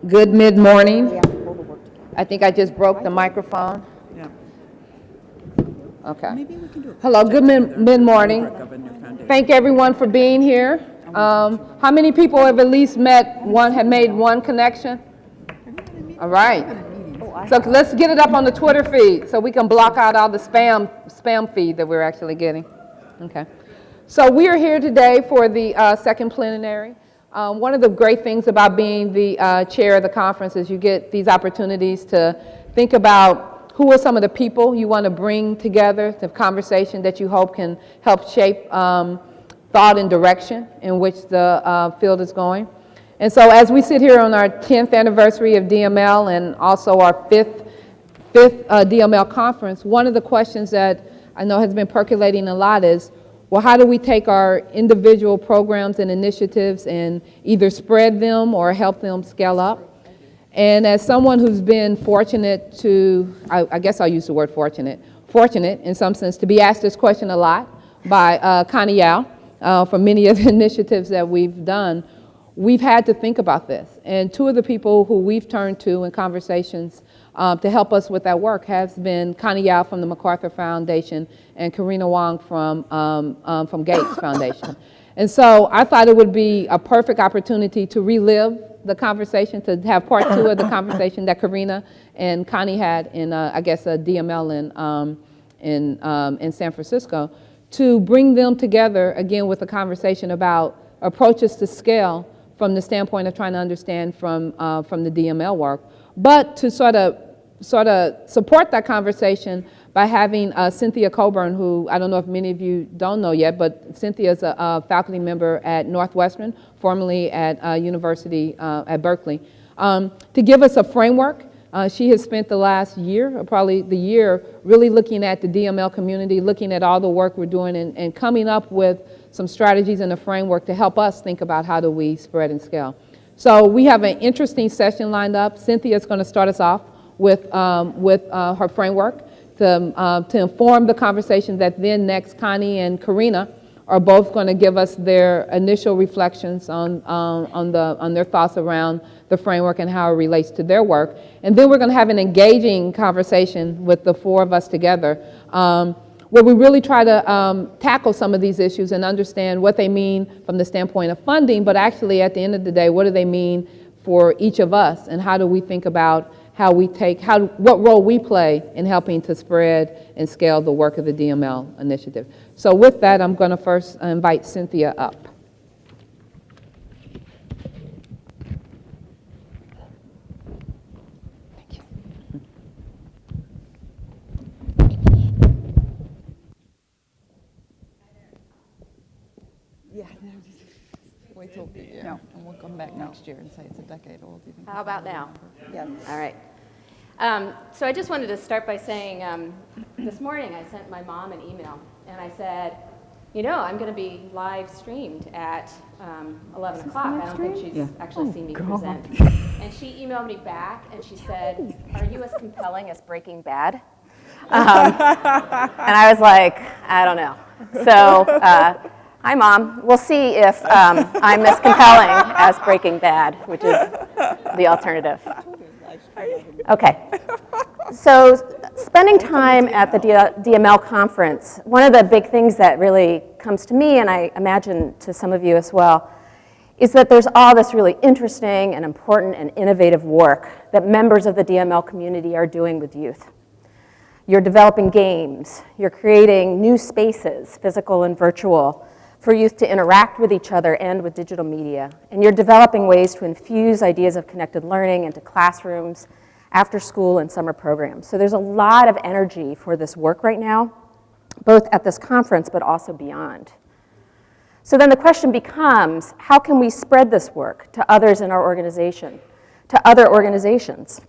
Good mid-morning. I think I just broke the microphone. Yeah. Okay. Maybe we can do a Hello, good mid-morning. Thank everyone for being here. How many people have at least made one connection? All right. So let's get it up on the Twitter feed so we can block out all the spam feed that we're actually getting. Okay. So we are here today for the second plenary. One of the great things about being the chair of the conference is you get these opportunities to think about who are some of the people you want to bring together, the conversation that you hope can help shape thought and direction in which the field is going. And so as we sit here on our 10th anniversary of DML and also our fifth DML conference, one of the questions that I know has been percolating a lot is, well, how do we take our individual programs and initiatives and either spread them or help them scale up? And as someone who's been fortunate to, I guess I'll use the word fortunate in some sense, to be asked this question a lot by Connie Yowell for many of the initiatives that we've done, we've had to think about this. And two of the people who we've turned to in conversations to help us with that work has been Connie Yowell from the MacArthur Foundation and Carina Wong from Gates Foundation. And so I thought it would be a perfect opportunity to relive the conversation, to have part two of the conversation that Carina and Connie had in, I guess, a DML in San Francisco, to bring them together again with a conversation about approaches to scale from the standpoint of trying to understand from the DML work, but to sort of support that conversation by having Cynthia Coburn, who I don't know if many of you don't know yet, but Cynthia is a faculty member at Northwestern, formerly at University at Berkeley, to give us a framework. She has spent the last year, or probably the year, really looking at the DML community, looking at all the work we're doing and coming up with some strategies and a framework to help us think about how do we spread and scale. So we have an interesting session lined up. Cynthia is going to start us off with her framework to inform the conversation that then next Connie and Carina are both going to give us their initial reflections on their thoughts around the framework and how it relates to their work. And then we're going to have an engaging conversation with the four of us together where we really try to tackle some of these issues and understand what they mean from the standpoint of funding, but actually at the end of the day, what do they mean for each of us, and how do we think about how we take, what role we play in helping to spread and scale the work of the DML initiative. So with that, I'm going to first invite Cynthia up. Wait till the year. No. And we'll come back next year and say it's a decade old. Do you think? How about now? Yes. All right. So I just wanted to start by saying this morning I sent my mom an email and I said, you know, I'm going to be live streamed at 11 o'clock. I don't think she's actually seen me present. And she emailed me back and she said, are you as compelling as Breaking Bad? And I was like, I don't know. So hi, Mom. We'll see if I'm as compelling as Breaking Bad, which is the alternative. Okay. So spending time at the DML conference, one of the big things that really comes to me, and I imagine to some of you as well, is that there's all this really interesting and important and innovative work that members of the DML community are doing with youth. You're developing games. You're creating new spaces, physical and virtual, for youth to interact with each other and with digital media. And you're developing ways to infuse ideas of connected learning into classrooms, after school and summer programs. So there's a lot of energy for this work right now, both at this conference but also beyond. So then the question becomes, how can we spread this work to others in our organization, to other organizations,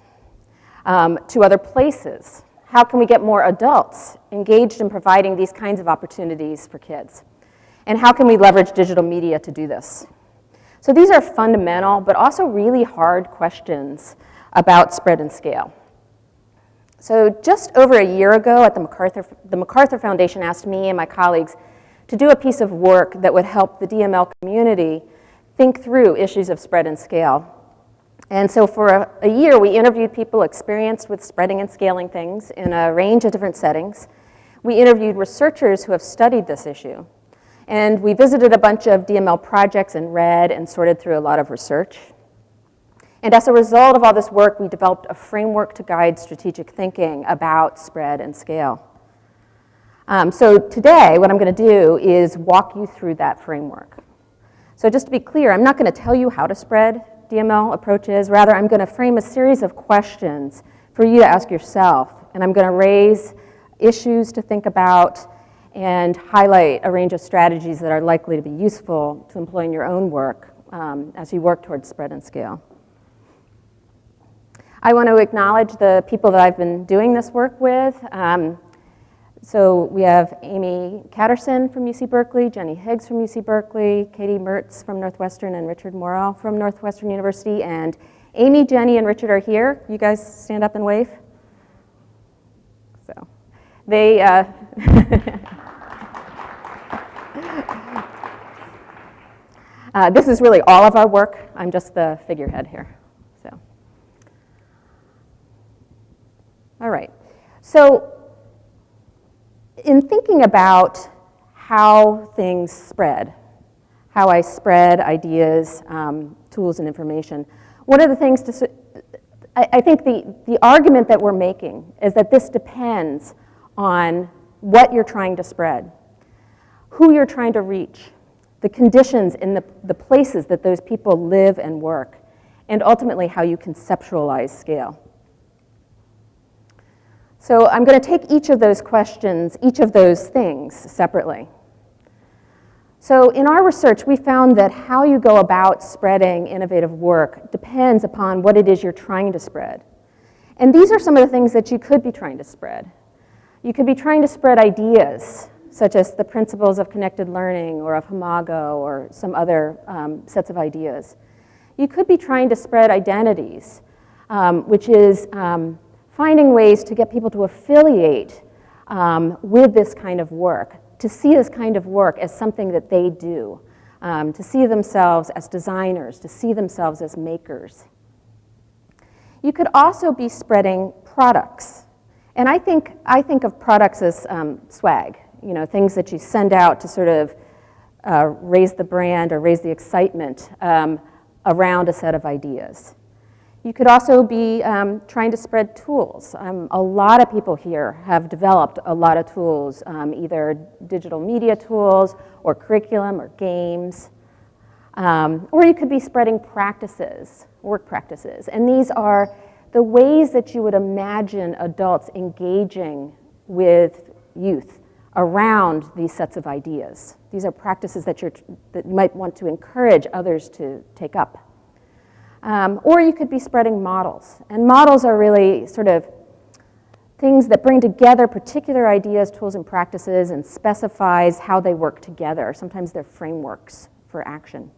to other places? How can we get more adults engaged in providing these kinds of opportunities for kids? And how can we leverage digital media to do this? So these are fundamental, but also really hard questions about spread and scale. So just over a year ago at the MacArthur Foundation asked me and my colleagues to do a piece of work that would help the DML community think through issues of spread and scale. And so for a year, we interviewed people experienced with spreading and scaling things in a range of different settings. We interviewed researchers who have studied this issue. And we visited a bunch of DML projects and read and sorted through a lot of research. And as a result of all this work, we developed a framework to guide strategic thinking about spread and scale. So today, what I'm going to do is walk you through that framework. So just to be clear, I'm not going to tell you how to spread DML approaches. Rather, I'm going to frame a series of questions for you to ask yourself. And I'm going to raise issues to think about and highlight a range of strategies that are likely to be useful to employ in your own work as you work towards spread and scale. I want to acknowledge the people that I've been doing this work with. So we have Amy Catterson from UC Berkeley, Jenny Higgs from UC Berkeley, Katie Mertz from Northwestern, and Richard Morrell from Northwestern University. And Amy, Jenny, and Richard are here. You guys stand up and wave. So they, this is really all of our work. I'm just the figurehead here. So, all right. So in thinking about how things spread, how I spread ideas, tools, and information, one of the things I think the argument that we're making is that this depends on what you're trying to spread, who you're trying to reach, the conditions in the places that those people live and work, and ultimately how you conceptualize scale. So I'm going to take each of those questions, each of those things separately. So in our research, we found that how you go about spreading innovative work depends upon what it is you're trying to spread. And these are some of the things that you could be trying to spread. You could be trying to spread ideas, such as the principles of connected learning or of Imago or some other sets of ideas. You could be trying to spread identities, which is finding ways to get people to affiliate with this kind of work, to see this kind of work as something that they do, to see themselves as designers, to see themselves as makers. You could also be spreading products. And I think of products as swag, things that you send out to sort of raise the brand or raise the excitement around a set of ideas. You could also be trying to spread tools. A lot of people here have developed a lot of tools, either digital media tools or curriculum or games. Or you could be spreading practices, work practices. And these are the ways that you would imagine adults engaging with youth around these sets of ideas. These are practices that you might want to encourage others to take up. Or you could be spreading models. And models are really sort of things that bring together particular ideas, tools, and practices and specifies how they work together. Sometimes they're frameworks for action.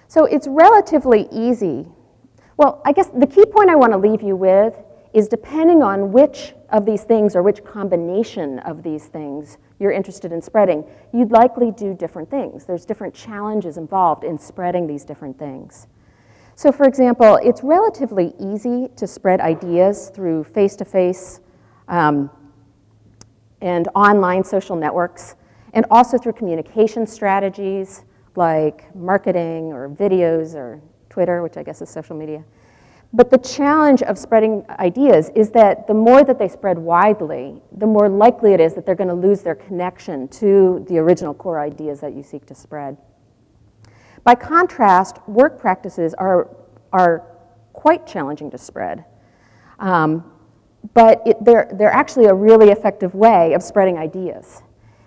So it's relatively easy. Well, I guess the key point I want to leave you with is depending on which of these things or which combination of these things you're interested in spreading, you'd likely do different things. There's different challenges involved in spreading these different things. So for example, it's relatively easy to spread ideas through face-to-face and online social networks, and also through communication strategies like marketing or videos or Twitter, which I guess is social media. But the challenge of spreading ideas is that the more that they spread widely, the more likely it is that they're going to lose their connection to the original core ideas that you seek to spread. By contrast, work practices are quite challenging to spread, but they're actually a really effective way of spreading ideas,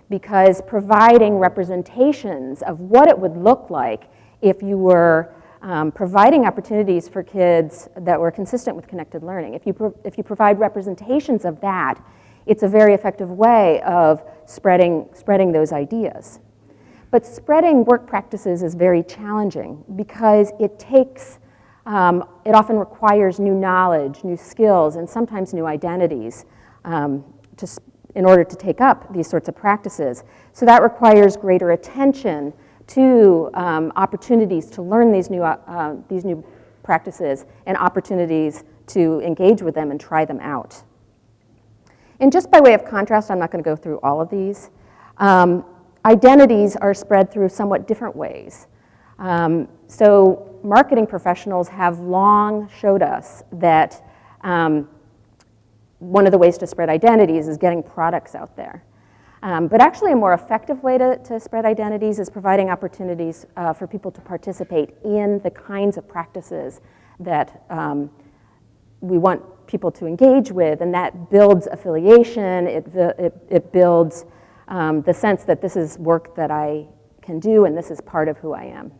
because providing representations of what it would look like if you were providing opportunities for kids that were consistent with connected learning. If you provide representations of that, it's a very effective way of spreading those ideas. But spreading work practices is very challenging because it often requires new knowledge, new skills, and sometimes new identities in order to take up these sorts of practices. So that requires greater attention to opportunities to learn these new practices and opportunities to engage with them and try them out. And just by way of contrast, I'm not going to go through all of these. Identities are spread through somewhat different ways. So marketing professionals have long showed us that one of the ways to spread identities is getting products out there. But actually a more effective way to spread identities is providing opportunities for people to participate in the kinds of practices that we want people to engage with, and that builds affiliation, it builds the sense that this is work that I can do and this is part of who I am.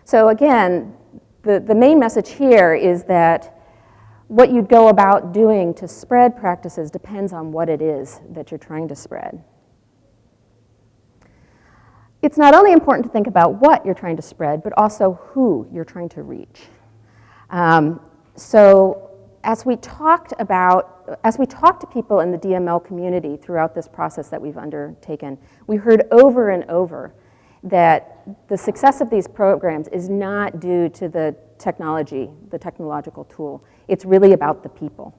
So again, the main message here is that what you'd go about doing to spread practices depends on what it is that you're trying to spread. It's not only important to think about what you're trying to spread, but also who you're trying to reach. So as we talked to people in the DML community throughout this process that we've undertaken, we heard over and over that the success of these programs is not due to the technology, the technological tool. It's really about the people.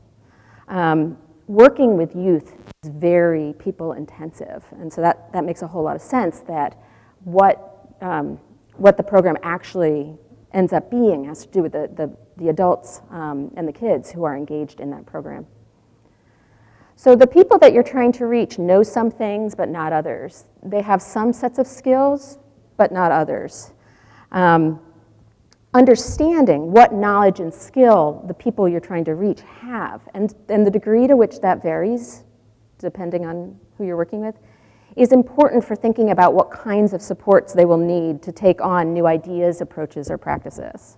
Working with youth is very people intensive, and so that makes a whole lot of sense that what the program actually ends up being has to do with the adults and the kids who are engaged in that program. So the people that you're trying to reach know some things, but not others. They have some sets of skills, but not others. Understanding what knowledge and skill the people you're trying to reach have, and the degree to which that varies, depending on who you're working with, is important for thinking about what kinds of supports they will need to take on new ideas, approaches, or practices.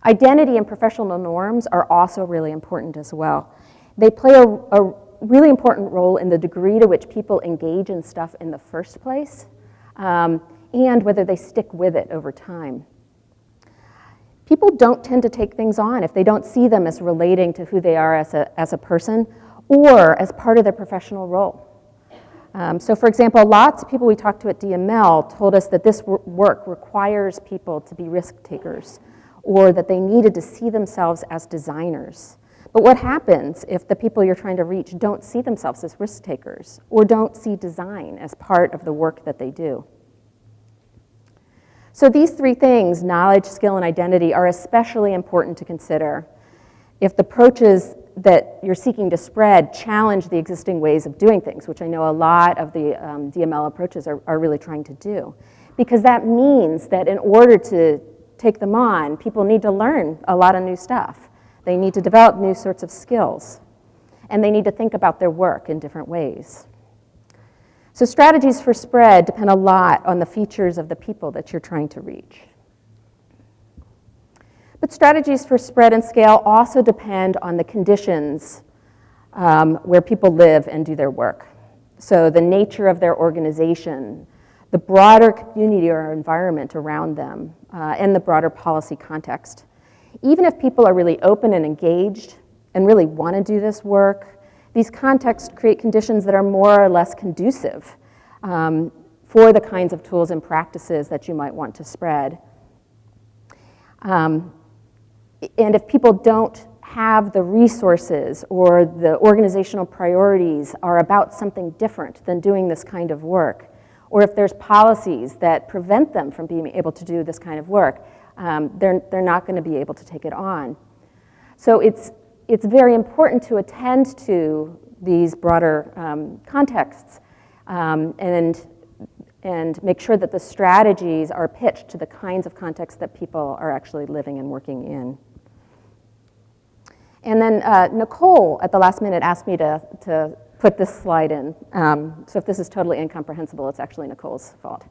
Identity and professional norms are also really important as well. They play a really important role in the degree to which people engage in stuff in the first place, and whether they stick with it over time. People don't tend to take things on if they don't see them as relating to who they are as a person or as part of their professional role. So for example, lots of people we talked to at DML told us that this work requires people to be risk takers, or that they needed to see themselves as designers. But what happens if the people you're trying to reach don't see themselves as risk takers, or don't see design as part of the work that they do? So these three things, knowledge, skill, and identity, are especially important to consider if the approaches that you're seeking to spread challenge the existing ways of doing things, which I know a lot of the DML approaches are really trying to do. Because that means that in order to take them on, people need to learn a lot of new stuff. They need to develop new sorts of skills. And they need to think about their work in different ways. So strategies for spread depend a lot on the features of the people that you're trying to reach. But strategies for spread and scale also depend on the conditions where people live and do their work. So the nature of their organization, the broader community or environment around them, and the broader policy context. Even if people are really open and engaged and really want to do this work, these contexts create conditions that are more or less conducive for the kinds of tools and practices that you might want to spread. And if people don't have the resources or the organizational priorities are about something different than doing this kind of work, or if there's policies that prevent them from being able to do this kind of work, they're not going to be able to take it on. So it's very important to attend to these broader contexts and make sure that the strategies are pitched to the kinds of contexts that people are actually living and working in. And then Nichole, at the last minute, asked me to put this slide in. So if this is totally incomprehensible, it's actually Nichole's fault.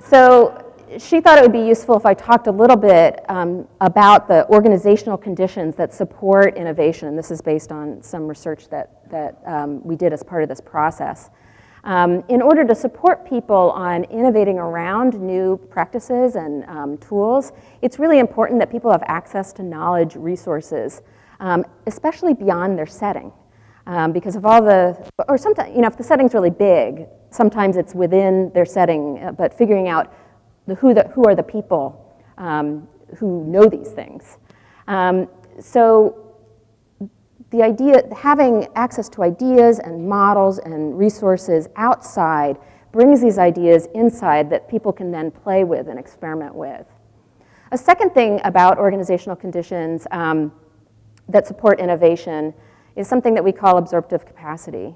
So she thought it would be useful if I talked a little bit about the organizational conditions that support innovation. And this is based on some research that we did as part of this process. In order to support people on innovating around new practices and tools, it's really important that people have access to knowledge resources, especially beyond their setting. Because of all or sometimes, if the setting's really big, sometimes it's within their setting, but figuring out who are the people who know these things. So the idea, having access to ideas and models and resources outside brings these ideas inside that people can then play with and experiment with. A second thing about organizational conditions that support innovation is something that we call absorptive capacity.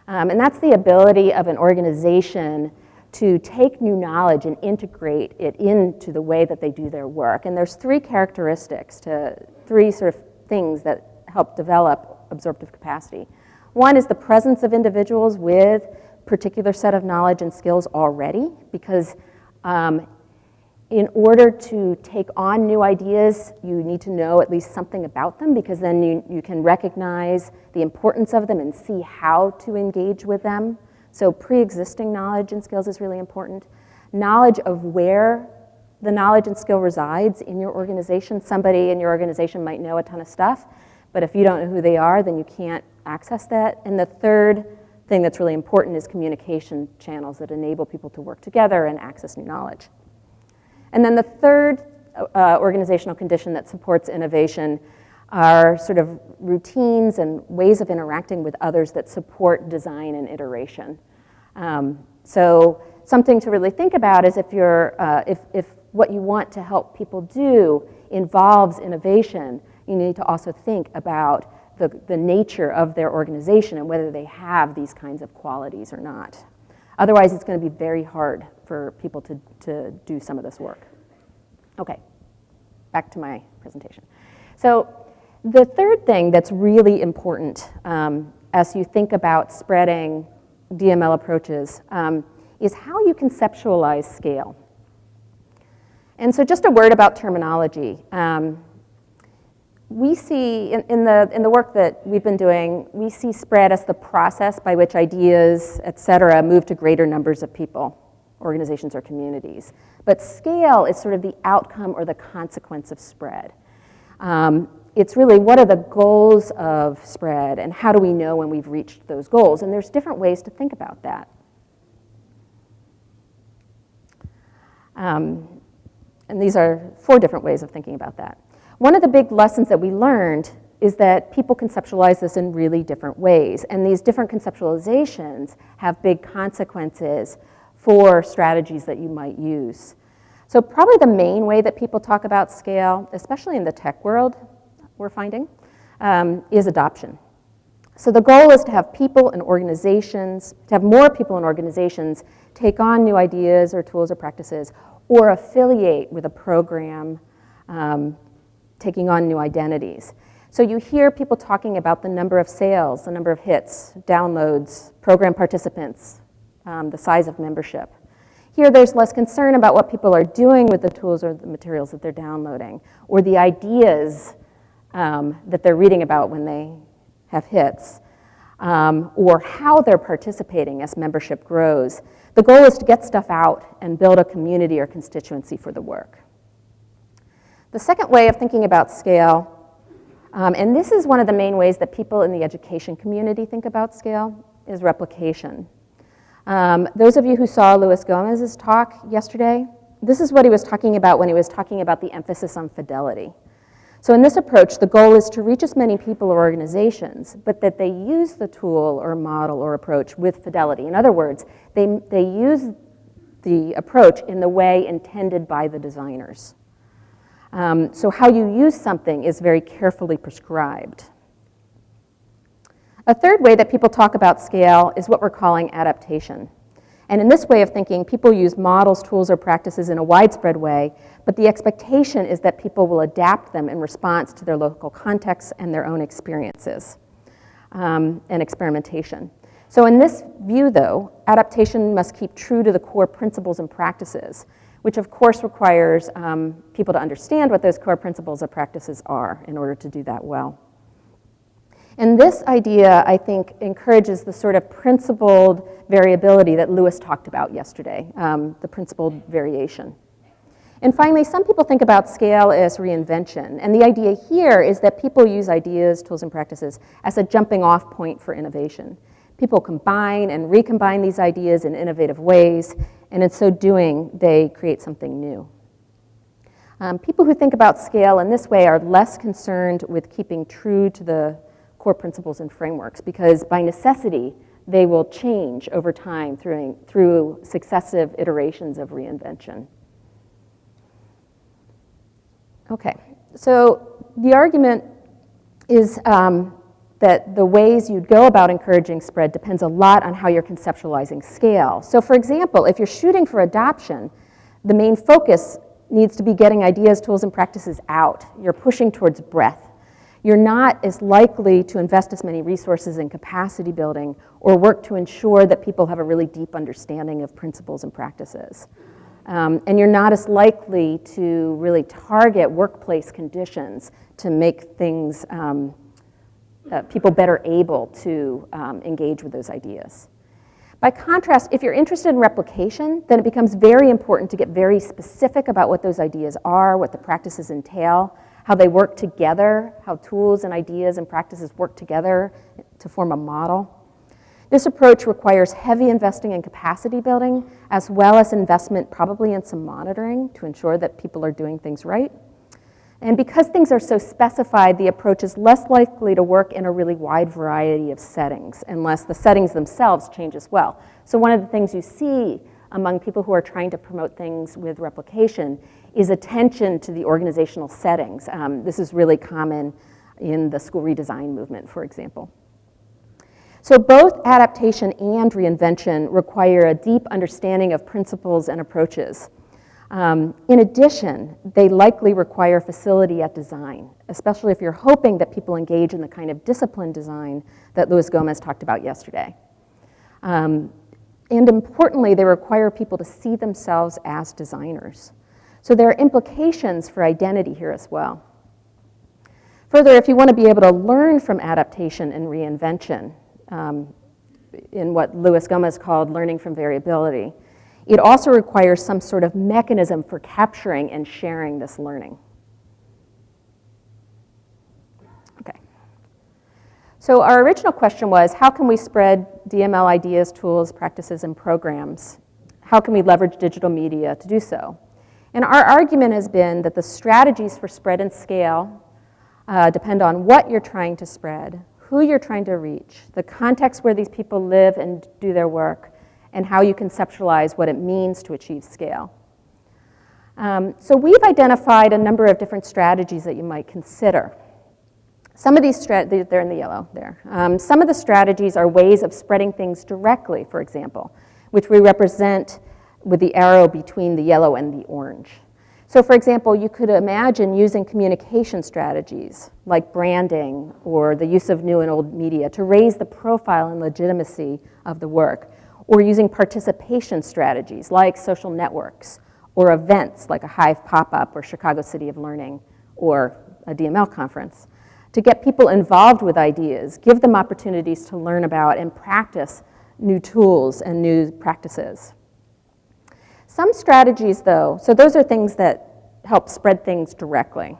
And that's the ability of an organization to take new knowledge and integrate it into the way that they do their work. And there's three characteristics, three sort of things that help develop absorptive capacity. One is the presence of individuals with particular set of knowledge and skills already, because in order to take on new ideas, you need to know at least something about them, because then you can recognize the importance of them and see how to engage with them. So pre-existing knowledge and skills is really important. Knowledge of where the knowledge and skill resides in your organization. Somebody in your organization might know a ton of stuff, but if you don't know who they are, then you can't access that. And the third thing that's really important is communication channels that enable people to work together and access new knowledge. And then the third organizational condition that supports innovation are sort of routines and ways of interacting with others that support design and iteration. So something to really think about is if what you want to help people do involves innovation, you need to also think about the nature of their organization and whether they have these kinds of qualities or not. Otherwise, it's going to be very hard for people to do some of this work. Okay, back to my presentation. So the third thing that's really important as you think about spreading DML approaches is how you conceptualize scale. And so just a word about terminology. We see, in the work that we've been doing, we see spread as the process by which ideas, et cetera, move to greater numbers of people, organizations, or communities. But scale is sort of the outcome or the consequence of spread. It's really what are the goals of spread, and how do we know when we've reached those goals? And there's different ways to think about that. And these are 4 different ways of thinking about that. One of the big lessons that we learned is that people conceptualize this in really different ways, and these different conceptualizations have big consequences for strategies that you might use. So probably the main way that people talk about scale, especially in the tech world, we're finding, is adoption. So the goal is to have people and organizations, to have more people and organizations take on new ideas or tools or practices, or affiliate with a program taking on new identities. So you hear people talking about the number of sales, the number of hits, downloads, program participants, the size of membership. Here there's less concern about what people are doing with the tools or the materials that they're downloading, or the ideas that they're reading about when they have hits, or how they're participating as membership grows. The goal is to get stuff out and build a community or constituency for the work. The second way of thinking about scale, and this is one of the main ways that people in the education community think about scale, is replication. Those of you who saw Luis Gomez's talk yesterday, this is what he was talking about when he was talking about the emphasis on fidelity. So in this approach, the goal is to reach as many people or organizations, but that they use the tool or model or approach with fidelity. In other words, they use the approach in the way intended by the designers. So how you use something is very carefully prescribed. A third way that people talk about scale is what we're calling adaptation. And in this way of thinking, people use models, tools, or practices in a widespread way, but the expectation is that people will adapt them in response to their local contexts and their own experiences and experimentation. So in this view, though, adaptation must keep true to the core principles and practices, which of course requires people to understand what those core principles or practices are in order to do that well. And this idea, I think, encourages the sort of principled variability that Lewis talked about yesterday, the principled variation. And finally, some people think about scale as reinvention. And the idea here is that people use ideas, tools, and practices as a jumping off point for innovation. People combine and recombine these ideas in innovative ways, And in so doing, they create something new. People who think about scale in this way are less concerned with keeping true to the core principles and frameworks, because by necessity, they will change over time through successive iterations of reinvention. Okay, so the argument is that the ways you'd go about encouraging spread depends a lot on how you're conceptualizing scale. So for example, if you're shooting for adoption, the main focus needs to be getting ideas, tools, and practices out. You're pushing towards breadth. You're not as likely to invest as many resources in capacity building or work to ensure that people have a really deep understanding of principles and practices. And you're not as likely to really target workplace conditions to make things, people better able to engage with those ideas. By contrast, if you're interested in replication, then it becomes very important to get very specific about what those ideas are, what the practices entail, how they work together, how tools and ideas and practices work together to form a model. This approach requires heavy investing in capacity building, as well as investment probably in some monitoring to ensure that people are doing things right. And because things are so specified, the approach is less likely to work in a really wide variety of settings, unless the settings themselves change as well. So one of the things you see among people who are trying to promote things with replication is attention to the organizational settings. This is really common in the school redesign movement, for example. So both adaptation and reinvention require a deep understanding of principles and approaches. In addition, they likely require facility at design, especially if you're hoping that people engage in the kind of disciplined design that Luis Gomez talked about yesterday. And importantly, they require people to see themselves as designers. So there are implications for identity here as well. Further, if you want to be able to learn from adaptation and reinvention, in what Luis Gomez called learning from variability, it also requires some sort of mechanism for capturing and sharing this learning. Okay. So our original question was, how can we spread DML ideas, tools, practices, and programs? How can we leverage digital media to do so? And our argument has been that the strategies for spread and scale depend on what you're trying to spread, who you're trying to reach, the context where these people live and do their work, and how you conceptualize what it means to achieve scale. So we've identified a number of different strategies that you might consider. Some of these, they're in the yellow there. Some of the strategies are ways of spreading things directly, for example, which we represent with the arrow between the yellow and the orange. So for example, you could imagine using communication strategies like branding or the use of new and old media to raise the profile and legitimacy of the work, or using participation strategies like social networks or events like a Hive pop-up or Chicago City of Learning or a DML conference to get people involved with ideas, give them opportunities to learn about and practice new tools and new practices. Some strategies, though, so those are things that help spread things directly.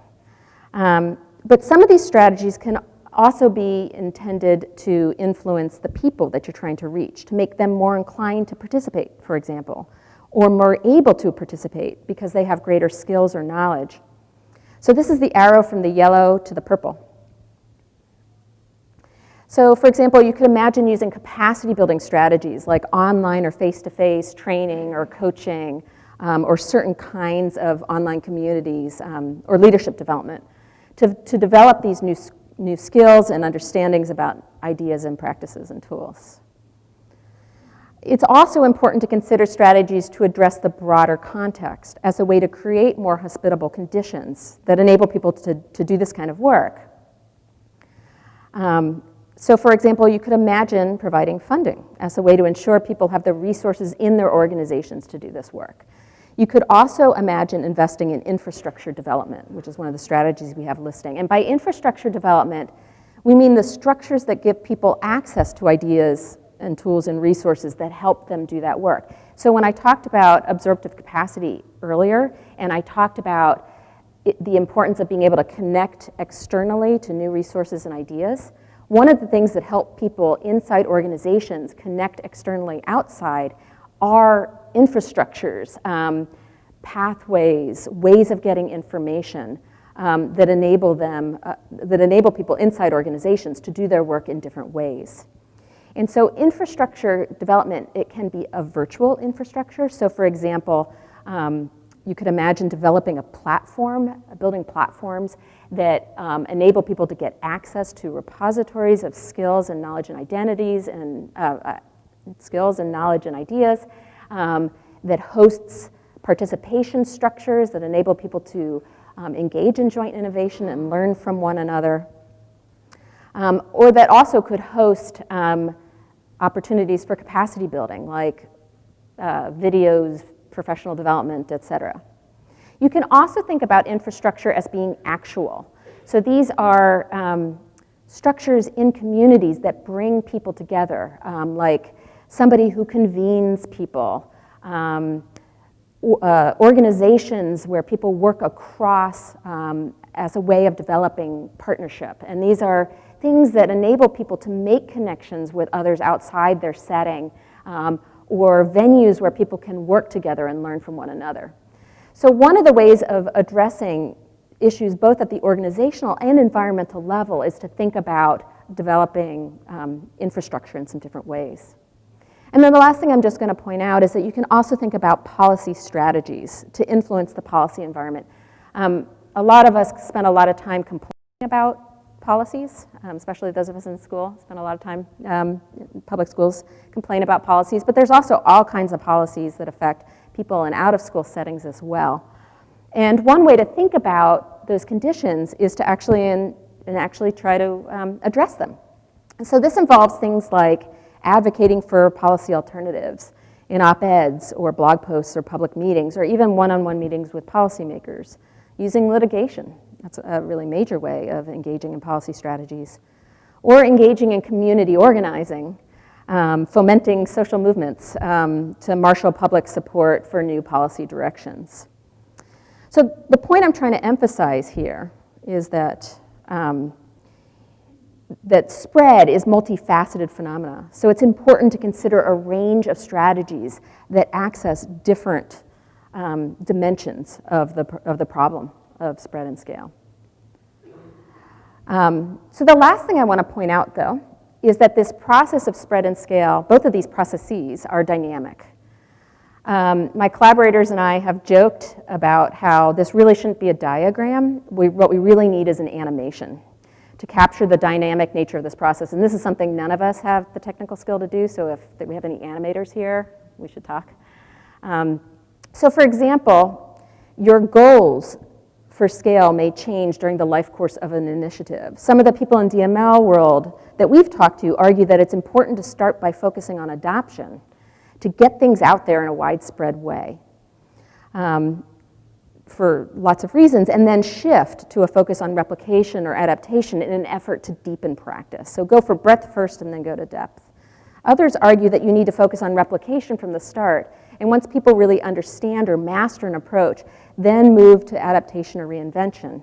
But some of these strategies can also be intended to influence the people that you're trying to reach, to make them more inclined to participate, for example, or more able to participate because they have greater skills or knowledge. So this is the arrow from the yellow to the purple. So for example, you could imagine using capacity building strategies like online or face-to-face training or coaching or certain kinds of online communities or leadership development to develop these new skills and understandings about ideas and practices and tools. It's also important to consider strategies to address the broader context as a way to create more hospitable conditions that enable people to do this kind of work. So for example, you could imagine providing funding as a way to ensure people have the resources in their organizations to do this work. You could also imagine investing in infrastructure development, which is one of the strategies we have listing. And by infrastructure development, we mean the structures that give people access to ideas and tools and resources that help them do that work. So when I talked about absorptive capacity earlier, and I talked about the importance of being able to connect externally to new resources and ideas, one of the things that help people inside organizations connect externally outside are infrastructures, pathways, ways of getting information that enable people inside organizations to do their work in different ways. And so infrastructure development, it can be a virtual infrastructure. So for example, you could imagine developing a platform, building platforms that enable people to get access to repositories of skills and knowledge and identities and skills and knowledge and ideas, that hosts participation structures that enable people to engage in joint innovation and learn from one another, or that also could host opportunities for capacity building, like videos, professional development, et cetera. You can also think about infrastructure as being actual. So these are structures in communities that bring people together, like somebody who convenes people, organizations where people work across as a way of developing partnership. And these are things that enable people to make connections with others outside their setting, or venues where people can work together and learn from one another. So one of the ways of addressing issues both at the organizational and environmental level is to think about developing infrastructure in some different ways. And then the last thing I'm just going to point out is that you can also think about policy strategies to influence the policy environment. A lot of us spend a lot of time complaining about policies, especially those of us in school spend a lot of time in public schools complain about policies, but there's also all kinds of policies that affect people in out-of-school settings as well. And one way to think about those conditions is to actually try to address them. And so this involves things like advocating for policy alternatives in op-eds or blog posts or public meetings, or even one-on-one meetings with policymakers, using litigation. That's a really major way of engaging in policy strategies. Or engaging in community organizing, fomenting social movements to marshal public support for new policy directions. So the point I'm trying to emphasize here is that that spread is multifaceted phenomena. So it's important to consider a range of strategies that access different dimensions of the problem of spread and scale. So the last thing I want to point out, though, is that this process of spread and scale, both of these processes are dynamic. My collaborators and I have joked about how this really shouldn't be a diagram. What we really need is an animation to capture the dynamic nature of this process. And this is something none of us have the technical skill to do, so if we have any animators here, we should talk. So for example, your goals for scale may change during the life course of an initiative. Some of the people in DML world that we've talked to argue that it's important to start by focusing on adoption to get things out there in a widespread way for lots of reasons, and then shift to a focus on replication or adaptation in an effort to deepen practice. So go for breadth first and then go to depth. Others argue that you need to focus on replication from the start, and once people really understand or master an approach, then move to adaptation or reinvention.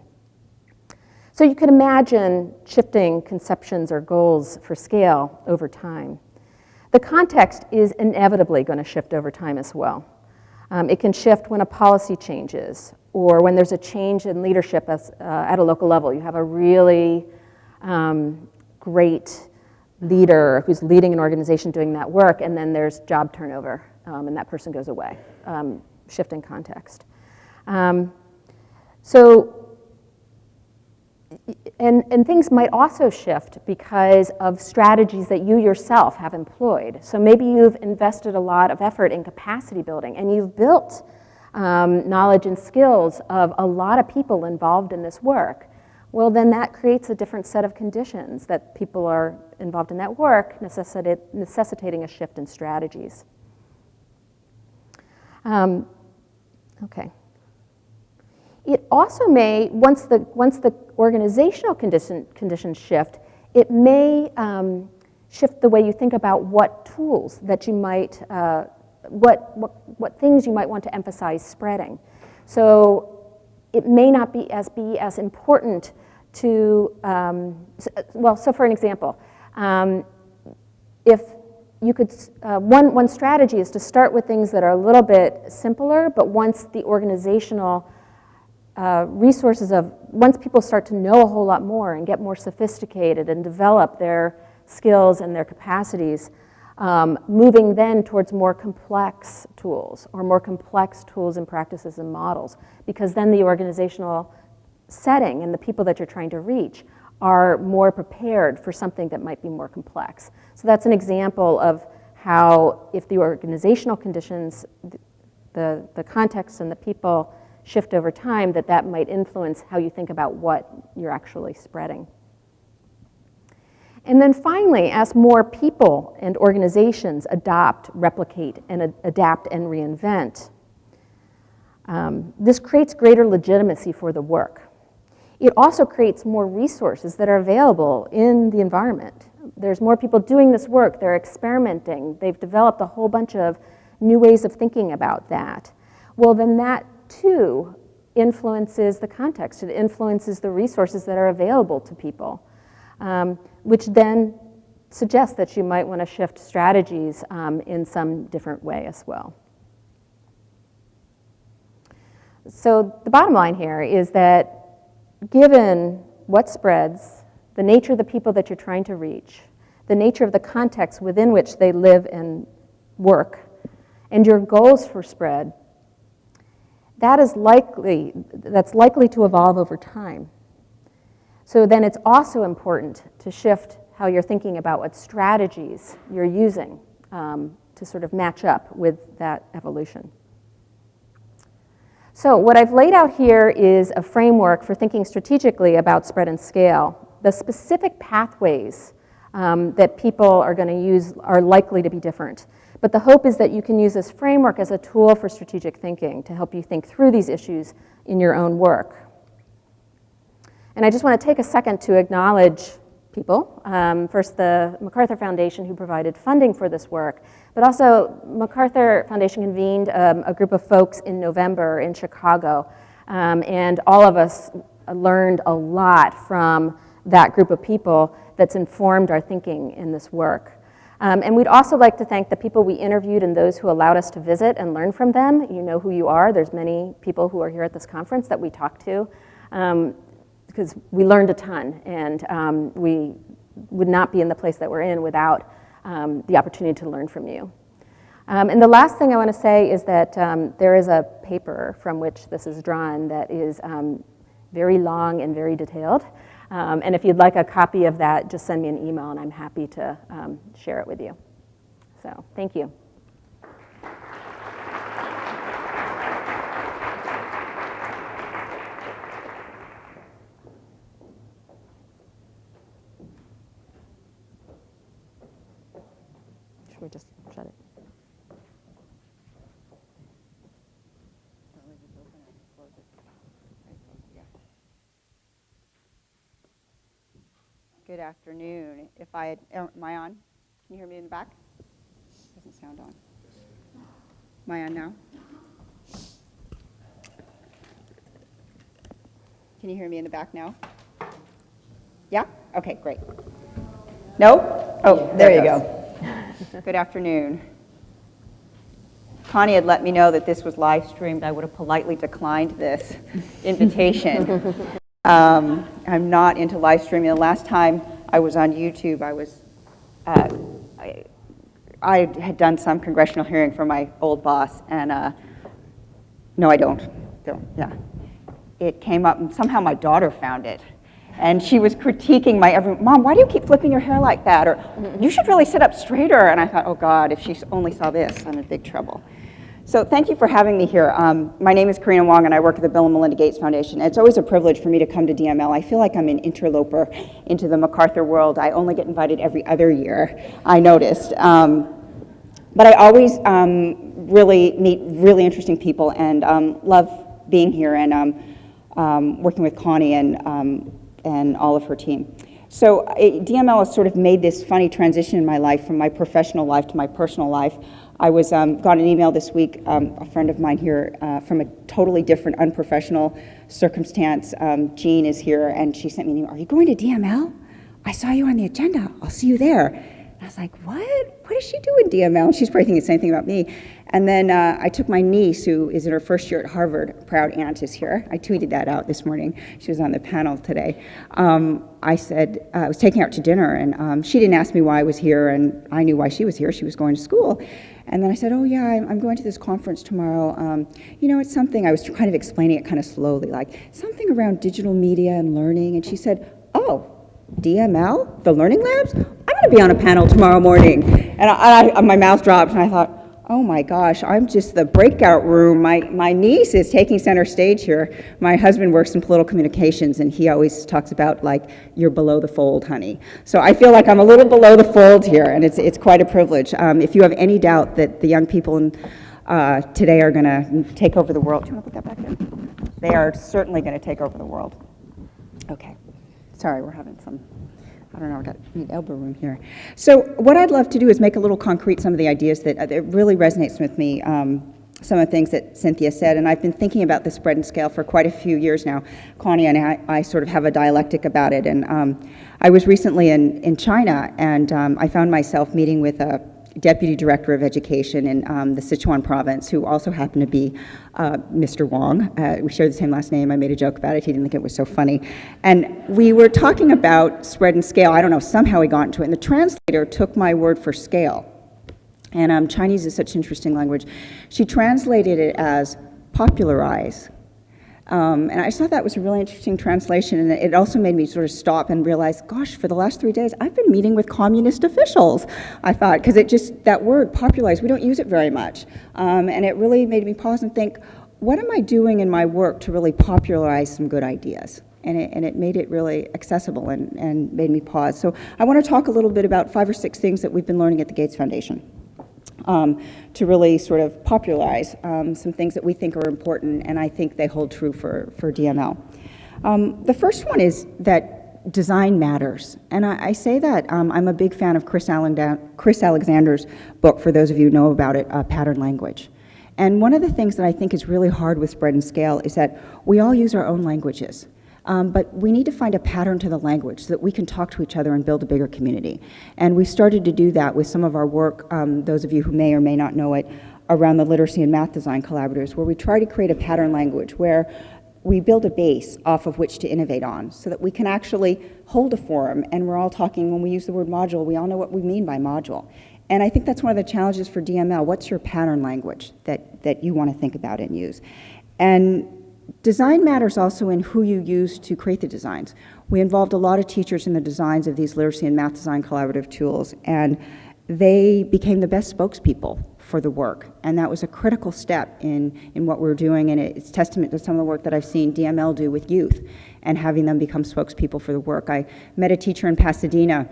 So you could imagine shifting conceptions or goals for scale over time. The context is inevitably going to shift over time as well. It can shift when a policy changes or when there's a change in leadership at a local level. You have a really great leader who's leading an organization doing that work, and then there's job turnover, and that person goes away, shifting context. And things might also shift because of strategies that you yourself have employed. So maybe you've invested a lot of effort in capacity building, and you've built knowledge and skills of a lot of people involved in this work. Well, then that creates a different set of conditions that people are involved in that work, necessitating a shift in strategies. Okay. It also may, once the organizational conditions shift, it may shift the way you think about what tools that you might, what things you might want to emphasize spreading. So it may not be as important to, so for an example, if you could, one strategy is to start with things that are a little bit simpler, but once the organizational once people start to know a whole lot more and get more sophisticated and develop their skills and their capacities, moving then towards more complex tools or more complex tools and practices and models, because then the organizational setting and the people that you're trying to reach are more prepared for something that might be more complex. So that's an example of how, if the organizational conditions, the context and the people shift over time, that might influence how you think about what you're actually spreading. And then finally, as more people and organizations adopt, replicate, and adapt and reinvent, this creates greater legitimacy for the work. It also creates more resources that are available in the environment. There's more people doing this work, they're experimenting, they've developed a whole bunch of new ways of thinking about that. Well, then that too influences the context. It influences the resources that are available to people, which then suggests that you might want to shift strategies in some different way as well. So the bottom line here is that given what spreads, the nature of the people that you're trying to reach, the nature of the context within which they live and work, and your goals for spread, that's likely to evolve over time. So then it's also important to shift how you're thinking about what strategies you're using to sort of match up with that evolution. So what I've laid out here is a framework for thinking strategically about spread and scale. The specific pathways that people are going to use are likely to be different. But the hope is that you can use this framework as a tool for strategic thinking to help you think through these issues in your own work. And I just want to take a second to acknowledge people. First, the MacArthur Foundation, who provided funding for this work, but also MacArthur Foundation convened a group of folks in November in Chicago, and all of us learned a lot from that group of people that's informed our thinking in this work. And we'd also like to thank the people we interviewed and those who allowed us to visit and learn from them. You know who you are. There's many people who are here at this conference that we talked to, because we learned a ton, and we would not be in the place that we're in without the opportunity to learn from you. And the last thing I want to say is that there is a paper from which this is drawn that is very long and very detailed. And if you'd like a copy of that, just send me an email and I'm happy to share it with you. So, thank you. Should we just shut it? Good afternoon. Am I on? Can you hear me in the back? Doesn't sound on. Am I on now? Can you hear me in the back now? Yeah? Okay, great. No? Oh, there you go. Good afternoon. Connie had let me know that this was live streamed. I would have politely declined this invitation. I'm not into live streaming. The last time I was on YouTube, I had done some congressional hearing for my old boss, and no, I don't. Yeah, it came up, and somehow my daughter found it, and she was critiquing Mom, why do you keep flipping your hair like that? Or you should really sit up straighter. And I thought, oh God, if she only saw this, I'm in big trouble. So thank you for having me here. My name is Carina Wong, and I work at the Bill and Melinda Gates Foundation. It's always a privilege for me to come to DML. I feel like I'm an interloper into the MacArthur world. I only get invited every other year, I noticed. But I always really meet really interesting people and love being here and working with Connie and all of her team. So DML has sort of made this funny transition in my life from my professional life to my personal life. I got an email this week, a friend of mine here from a totally different, unprofessional circumstance. Jean is here, and she sent me an email. Are you going to DML? I saw you on the agenda. I'll see you there. And I was like, what does she do in DML? And she's probably thinking the same thing about me. And then I took my niece, who is in her first year at Harvard, proud aunt is here. I tweeted that out this morning. She was on the panel today. I said, I was taking her out to dinner, and she didn't ask me why I was here, and I knew why she was here. She was going to school. And then I said, oh yeah, I'm going to this conference tomorrow. It's something, I was kind of explaining it kind of slowly, like something around digital media and learning. And she said, oh, DML, the learning labs? I'm going to be on a panel tomorrow morning. And my mouth dropped, and I thought, oh my gosh, I'm just the breakout room. My niece is taking center stage here. My husband works in political communications, and he always talks about, like, you're below the fold, honey. So I feel like I'm a little below the fold here, and it's quite a privilege. If you have any doubt that the young people today are going to take over the world, do you want to put that back in? They are certainly going to take over the world. Okay. Sorry, we're having some, I don't know, I need elbow room here. So what I'd love to do is make a little concrete some of the ideas that it really resonates with me, some of the things that Cynthia said, and I've been thinking about the spread and scale for quite a few years now. Connie and I sort of have a dialectic about it, and I was recently in China, and I found myself meeting with a deputy director of education in the Sichuan province, who also happened to be Mr. Wong. We shared the same last name. I made a joke about it. He didn't think it was so funny. And we were talking about spread and scale. I don't know, somehow we got into it. And the translator took my word for scale. And Chinese is such an interesting language. She translated it as popularize. And I just thought that was a really interesting translation, and it also made me sort of stop and realize, gosh, for the last 3 days, I've been meeting with communist officials, I thought, because it just, that word, popularize, we don't use it very much. And it really made me pause and think, what am I doing in my work to really popularize some good ideas? And it made it really accessible and made me pause. So I want to talk a little bit about 5 or 6 things that we've been learning at the Gates Foundation. To really sort of popularize some things that we think are important, and I think they hold true for DML. The first one is that design matters, and I say that I'm a big fan of Chris Alexander's book, for those of you who know about it, Pattern Language. And one of the things that I think is really hard with spread and scale is that we all use our own languages. But we need to find a pattern to the language so that we can talk to each other and build a bigger community. And we started to do that with some of our work, those of you who may or may not know it, around the literacy and math design collaboratives, where we try to create a pattern language where we build a base off of which to innovate on so that we can actually hold a forum, and we're all talking, when we use the word module, we all know what we mean by module. And I think that's one of the challenges for DML. What's your pattern language that you want to think about and use? And design matters also in who you use to create the designs. We involved a lot of teachers in the designs of these literacy and math design collaborative tools, and they became the best spokespeople for the work. And that was a critical step in what we're doing, and it's testament to some of the work that I've seen DML do with youth and having them become spokespeople for the work. I met a teacher in Pasadena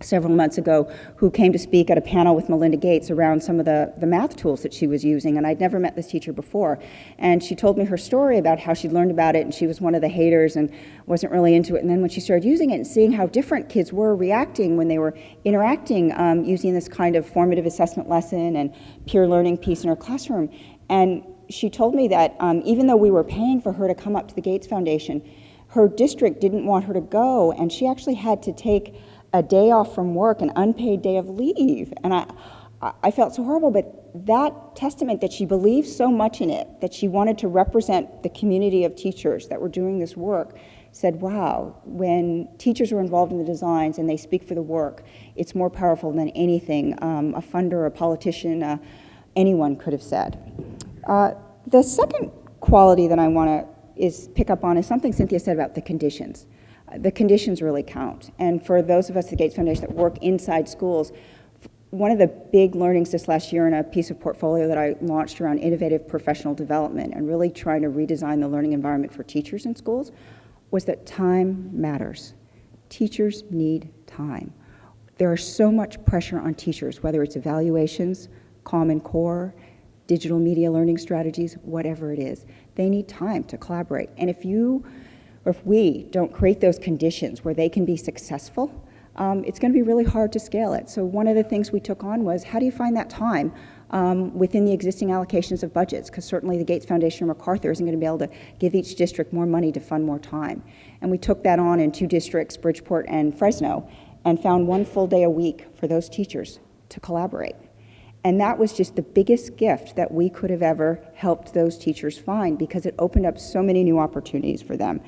several months ago who came to speak at a panel with Melinda Gates around some of the math tools that she was using, and I'd never met this teacher before. And she told me her story about how she'd learned about it, and she was one of the haters and wasn't really into it. And then when she started using it and seeing how different kids were reacting when they were interacting using this kind of formative assessment lesson and peer learning piece in her classroom. And she told me that even though we were paying for her to come up to the Gates Foundation, her district didn't want her to go, and she actually had to take a day off from work, an unpaid day of leave. And I felt so horrible, but that testament that she believed so much in it, that she wanted to represent the community of teachers that were doing this work, said, wow, when teachers are involved in the designs and they speak for the work, it's more powerful than anything a funder, a politician, anyone could have said. The second quality that I want to pick up on is something Cynthia said about the conditions. The conditions really count. And for those of us at the Gates Foundation that work inside schools, one of the big learnings this last year in a piece of portfolio that I launched around innovative professional development and really trying to redesign the learning environment for teachers in schools was that time matters. Teachers need time. There is so much pressure on teachers, whether it's evaluations, Common Core, digital media learning strategies, whatever it is. They need time to collaborate. And if we don't create those conditions where they can be successful, it's going to be really hard to scale it. So one of the things we took on was, how do you find that time within the existing allocations of budgets? Because certainly the Gates Foundation or MacArthur isn't going to be able to give each district more money to fund more time. And we took that on in 2 districts, Bridgeport and Fresno, and found one full day a week for those teachers to collaborate. And that was just the biggest gift that we could have ever helped those teachers find, because it opened up so many new opportunities for them.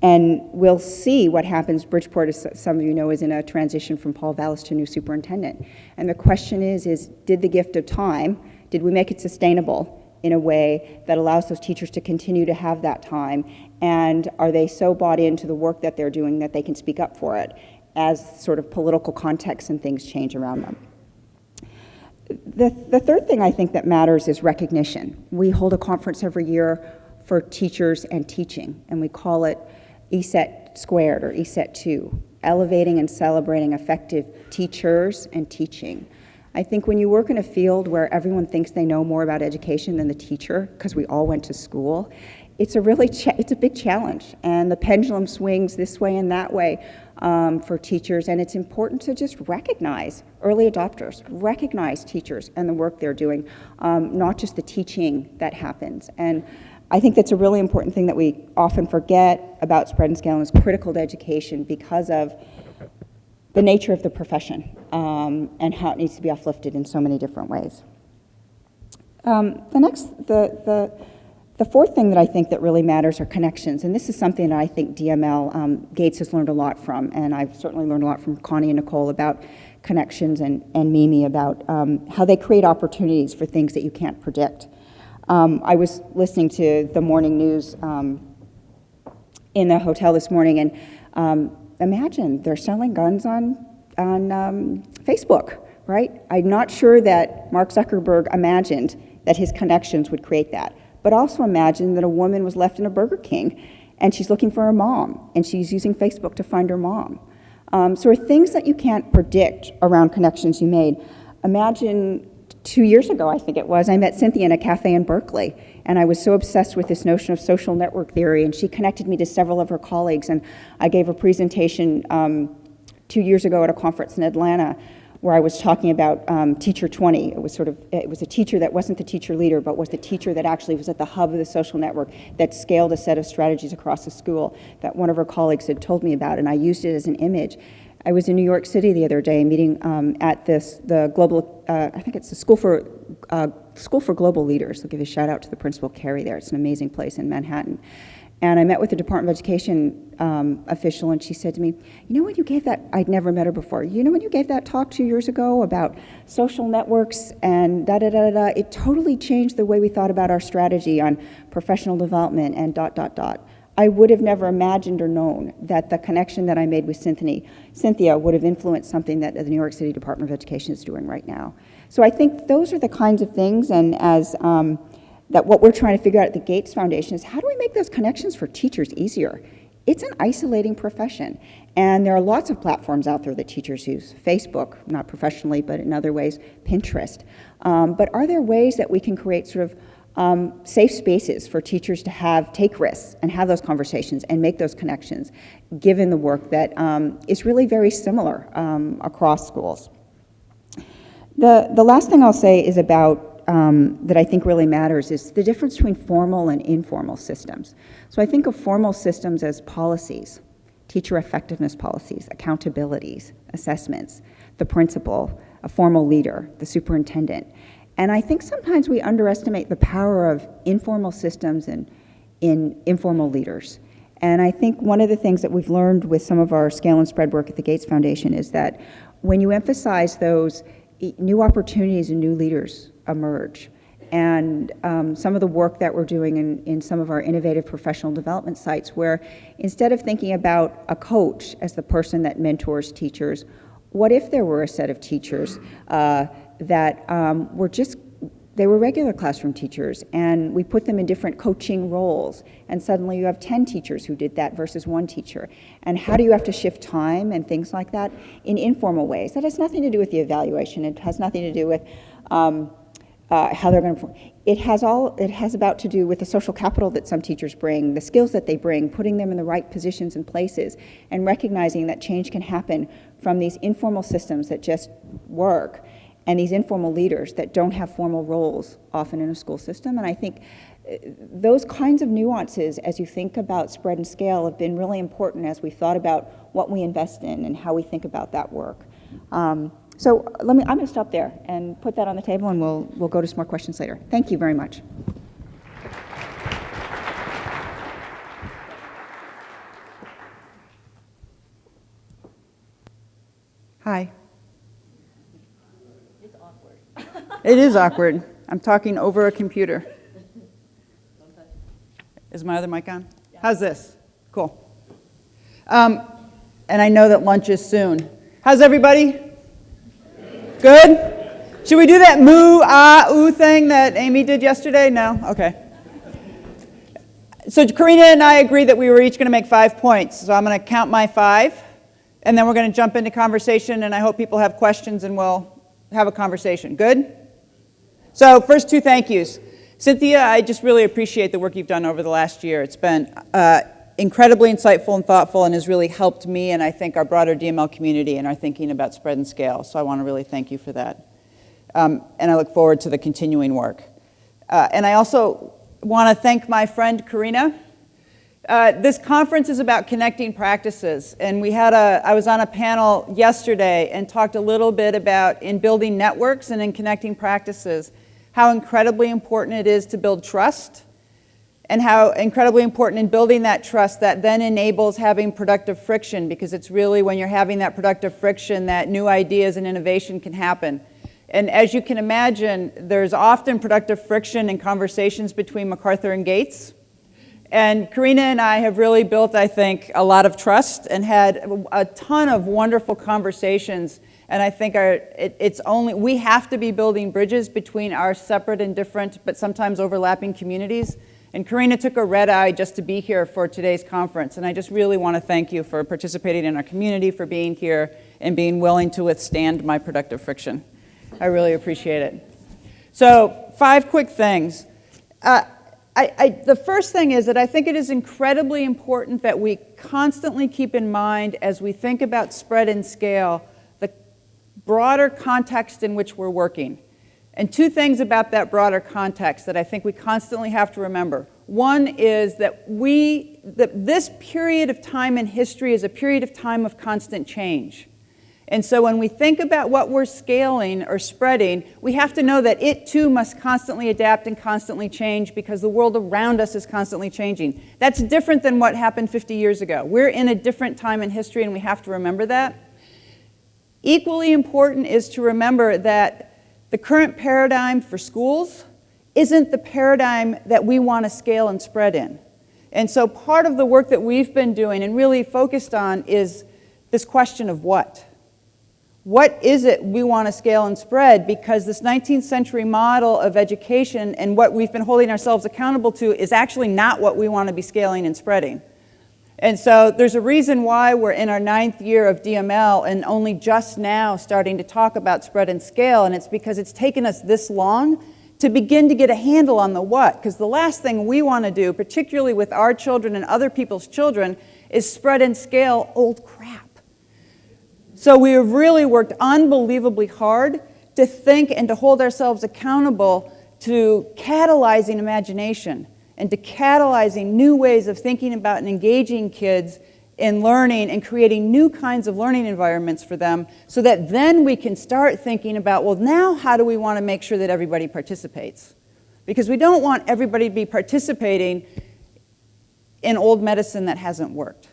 And we'll see what happens. Bridgeport, as some of you know, is in a transition from Paul Vallis to new superintendent. And the question is did the gift of time, did we make it sustainable in a way that allows those teachers to continue to have that time? And are they so bought into the work that they're doing that they can speak up for it as sort of political context and things change around them? The third thing I think that matters is recognition. We hold a conference every year for teachers and teaching, and we call it ESET squared, or ESET 2, elevating and celebrating effective teachers and teaching. I think when you work in a field where everyone thinks they know more about education than the teacher, because we all went to school, it's a big challenge, and the pendulum swings this way and that way for teachers, and it's important to just recognize early adopters, recognize teachers and the work they're doing, not just the teaching that happens. And I think that's a really important thing that we often forget about Spread and Scale, and is critical to education because of the nature of the profession and how it needs to be uplifted in so many different ways. The fourth thing that I think that really matters are connections, and this is something that I think DML Gates has learned a lot from, and I've certainly learned a lot from Connie and Nichole about connections, and Mimi about how they create opportunities for things that you can't predict. I was listening to the morning news in the hotel this morning, and imagine they're selling guns on Facebook, right? I'm not sure that Mark Zuckerberg imagined that his connections would create that. But also imagine that a woman was left in a Burger King and she's looking for her mom, and she's using Facebook to find her mom. So are things that you can't predict around connections you made. Imagine 2 years ago, I think it was, I met Cynthia in a cafe in Berkeley, and I was so obsessed with this notion of social network theory, and she connected me to several of her colleagues, and I gave a presentation 2 years ago at a conference in Atlanta where I was talking about Teacher 20. It was a teacher that wasn't the teacher leader, but was the teacher that actually was at the hub of the social network that scaled a set of strategies across the school that one of her colleagues had told me about, and I used it as an image. I was in New York City the other day meeting at the global, I think it's the School for Global Leaders. I'll give a shout out to the principal, Carrie, there. It's an amazing place in Manhattan. And I met with the Department of Education official, and she said to me, you know when you gave that, I'd never met her before, you know when you gave that talk 2 years ago about social networks and da-da-da-da-da, it totally changed the way we thought about our strategy on professional development and ... I would have never imagined or known that the connection that I made with Cynthia would have influenced something that the New York City Department of Education is doing right now. So I think those are the kinds of things, and as that what we're trying to figure out at the Gates Foundation is how do we make those connections for teachers easier? It's an isolating profession, and there are lots of platforms out there that teachers use. Facebook, not professionally, but in other ways, Pinterest. But are there ways that we can create sort of safe spaces for teachers to take risks and have those conversations and make those connections, given the work that is really very similar across schools? The last thing I'll say is about that I think really matters is the difference between formal and informal systems. So I think of formal systems as policies, teacher effectiveness policies, accountabilities, assessments, the principal, a formal leader, the superintendent. And I think sometimes we underestimate the power of informal systems and in informal leaders. And I think one of the things that we've learned with some of our scale and spread work at the Gates Foundation is that when you emphasize those, new opportunities and new leaders emerge. And some of the work that we're doing in some of our innovative professional development sites, where instead of thinking about a coach as the person that mentors teachers, what if there were a set of teachers that they were regular classroom teachers, and we put them in different coaching roles, and suddenly you have 10 teachers who did that versus one teacher. And how do you have to shift time and things like that in informal ways? That has nothing to do with the evaluation. It has nothing to do with how they're going to. It has about to do with the social capital that some teachers bring, the skills that they bring, putting them in the right positions and places, and recognizing that change can happen from these informal systems that just work. and these informal leaders that don't have formal roles often in a school system. And I think those kinds of nuances, as you think about spread and scale, have been really important as we thought about what we invest in and how we think about that work. So I'm going to stop there and put that on the table, and we'll go to some more questions later. Thank you very much. Hi. It's awkward. It is awkward. I'm talking over a computer. Is my other mic on? Yeah. How's this? Cool. And I know that lunch is soon. How's everybody? Good? Should we do that moo, ah, ooh thing that Amy did yesterday? No? Okay. So Carina and I agreed that we were each going to make 5 points. So I'm going to count my 5, and then we're going to jump into conversation, and I hope people have questions, and we'll have a conversation. Good? So first 2 thank yous. Cynthia, I just really appreciate the work you've done over the last year. It's been incredibly insightful and thoughtful, and has really helped me and I think our broader DML community in our thinking about spread and scale. So I want to really thank you for that. And I look forward to the continuing work. And I also want to thank my friend Carina. This conference is about connecting practices, and I was on a panel yesterday and talked a little bit about in building networks and in connecting practices, how incredibly important it is to build trust, and how incredibly important in building that trust that then enables having productive friction, because it's really when you're having that productive friction that new ideas and innovation can happen. And as you can imagine, there's often productive friction in conversations between MacArthur and Gates. And Carina and I have really built, I think, a lot of trust and had a ton of wonderful conversations. And I think we have to be building bridges between our separate and different, but sometimes overlapping communities. And Carina took a red eye just to be here for today's conference. And I just really want to thank you for participating in our community, for being here, and being willing to withstand my productive friction. I really appreciate it. So 5 quick things. The first thing is that I think it is incredibly important that we constantly keep in mind, as we think about spread and scale, the broader context in which we're working. And 2 things about that broader context that I think we constantly have to remember. One is that this period of time in history is a period of time of constant change. And so when we think about what we're scaling or spreading, we have to know that it too must constantly adapt and constantly change, because the world around us is constantly changing. That's different than what happened 50 years ago. We're in a different time in history, and we have to remember that. Equally important is to remember that the current paradigm for schools isn't the paradigm that we want to scale and spread in. And so part of the work that we've been doing and really focused on is this question of what. What is it we want to scale and spread? Because this 19th century model of education and what we've been holding ourselves accountable to is actually not what we want to be scaling and spreading. And so there's a reason why we're in our 9th year of DML and only just now starting to talk about spread and scale, and it's because it's taken us this long to begin to get a handle on the what. Because the last thing we want to do, particularly with our children and other people's children, is spread and scale old crap. So we have really worked unbelievably hard to think and to hold ourselves accountable to catalyzing imagination and to catalyzing new ways of thinking about and engaging kids in learning and creating new kinds of learning environments for them, so that then we can start thinking about, well, now how do we want to make sure that everybody participates? Because we don't want everybody to be participating in old medicine that hasn't worked.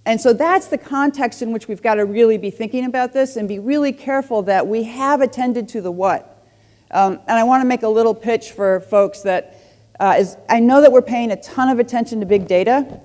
And so that's the context in which we've got to really be thinking about this and be really careful that we have attended to the what. And I want to make a little pitch for folks that I know that we're paying a ton of attention to big data,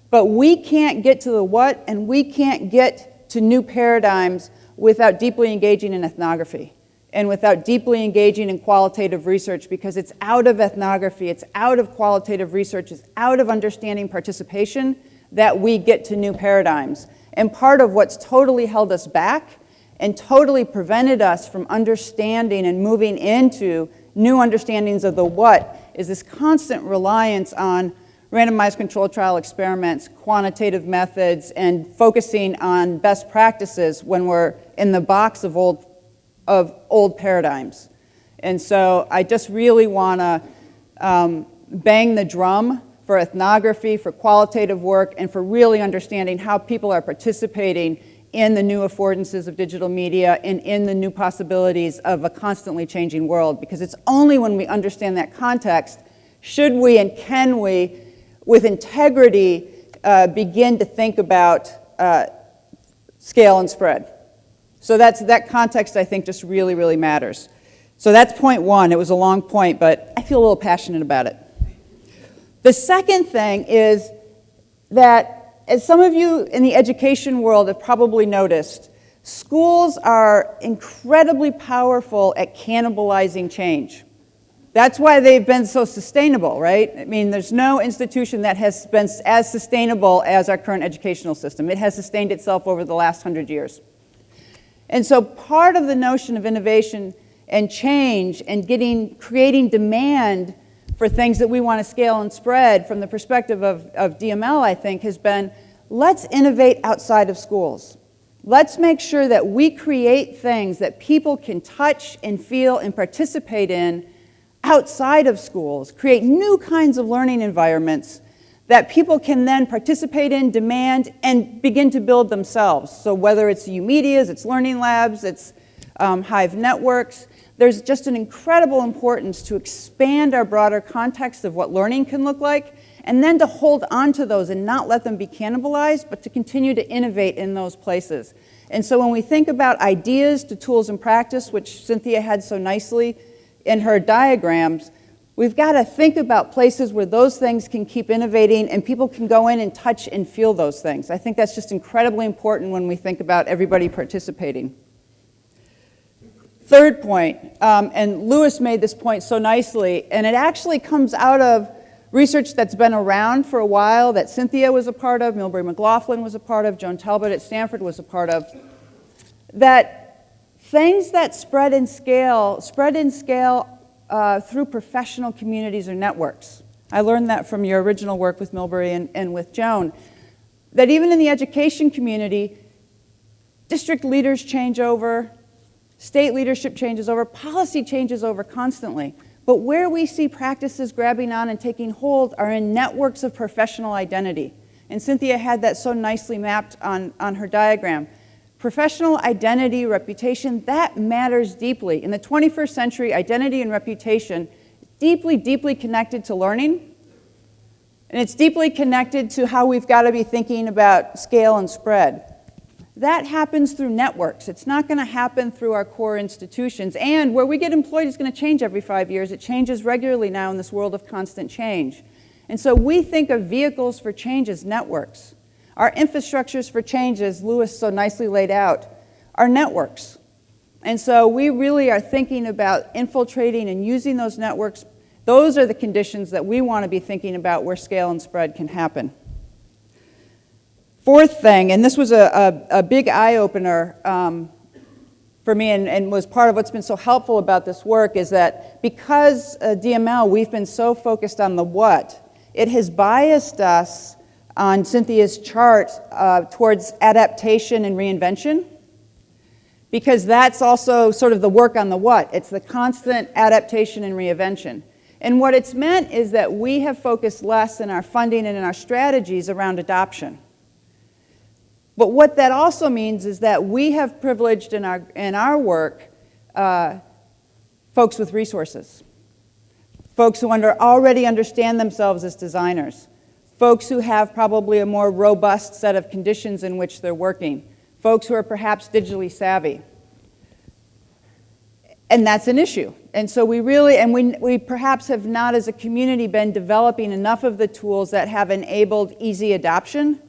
but we can't get to the what and we can't get to new paradigms without deeply engaging in ethnography and without deeply engaging in qualitative research, because it's out of ethnography, it's out of qualitative research, it's out of understanding participation that we get to new paradigms. And part of what's totally held us back and totally prevented us from understanding and moving into new understandings of the what is this constant reliance on randomized controlled trial experiments, quantitative methods, and focusing on best practices when we're in the box of old of old paradigms. And so I just really want to bang the drum for ethnography, for qualitative work, and for really understanding how people are participating in the new affordances of digital media and in the new possibilities of a constantly changing world. Because it's only when we understand that context should we and can we, with integrity, begin to think about scale and spread. So that context, I think, just really, really matters. So that's point one. It was a long point, but I feel a little passionate about it. The second thing is that, as some of you in the education world have probably noticed, schools are incredibly powerful at cannibalizing change. That's why they've been so sustainable, right? I mean, there's no institution that has been as sustainable as our current educational system. It has sustained itself over the last 100 years. And so part of the notion of innovation and change and creating demand for things that we want to scale and spread from the perspective of DML, I think, has been, let's innovate outside of schools. Let's make sure that we create things that people can touch and feel and participate in outside of schools, create new kinds of learning environments that people can then participate in, demand, and begin to build themselves. So whether it's U-Medias, it's learning labs, it's Hive networks, there's just an incredible importance to expand our broader context of what learning can look like, and then to hold on to those and not let them be cannibalized, but to continue to innovate in those places. And so when we think about ideas to tools and practice, which Cynthia had so nicely in her diagrams, we've got to think about places where those things can keep innovating and people can go in and touch and feel those things. I think that's just incredibly important when we think about everybody participating. Third point, and Lewis made this point so nicely, and it actually comes out of research that's been around for a while that Cynthia was a part of, Milbury McLaughlin was a part of, Joan Talbot at Stanford was a part of, that things that spread in scale through professional communities or networks. I learned that from your original work with Milbury and with Joan, that even in the education community, district leaders change over, state leadership changes over, policy changes over constantly. But where we see practices grabbing on and taking hold are in networks of professional identity. And Cynthia had that so nicely mapped on her diagram. Professional identity, reputation, that matters deeply. In the 21st century, identity and reputation is deeply, deeply connected to learning. And it's deeply connected to how we've got to be thinking about scale and spread. That happens through networks. It's not going to happen through our core institutions. And where we get employed is going to change every 5 years. It changes regularly now in this world of constant change. And so we think of vehicles for change as networks. Our infrastructures for change, as Lewis so nicely laid out, are networks. And so we really are thinking about infiltrating and using those networks. Those are the conditions that we want to be thinking about where scale and spread can happen. Fourth thing, and this was a big eye-opener for me and was part of what's been so helpful about this work, is that because DML, we've been so focused on the what, it has biased us on Cynthia's chart towards adaptation and reinvention, because that's also sort of the work on the what. It's the constant adaptation and reinvention. And what it's meant is that we have focused less in our funding and in our strategies around adoption. But what that also means is that we have privileged in our work folks with resources, folks who already understand themselves as designers, folks who have probably a more robust set of conditions in which they're working, folks who are perhaps digitally savvy. And that's an issue. And so we perhaps have not as a community been developing enough of the tools that have enabled easy adoption.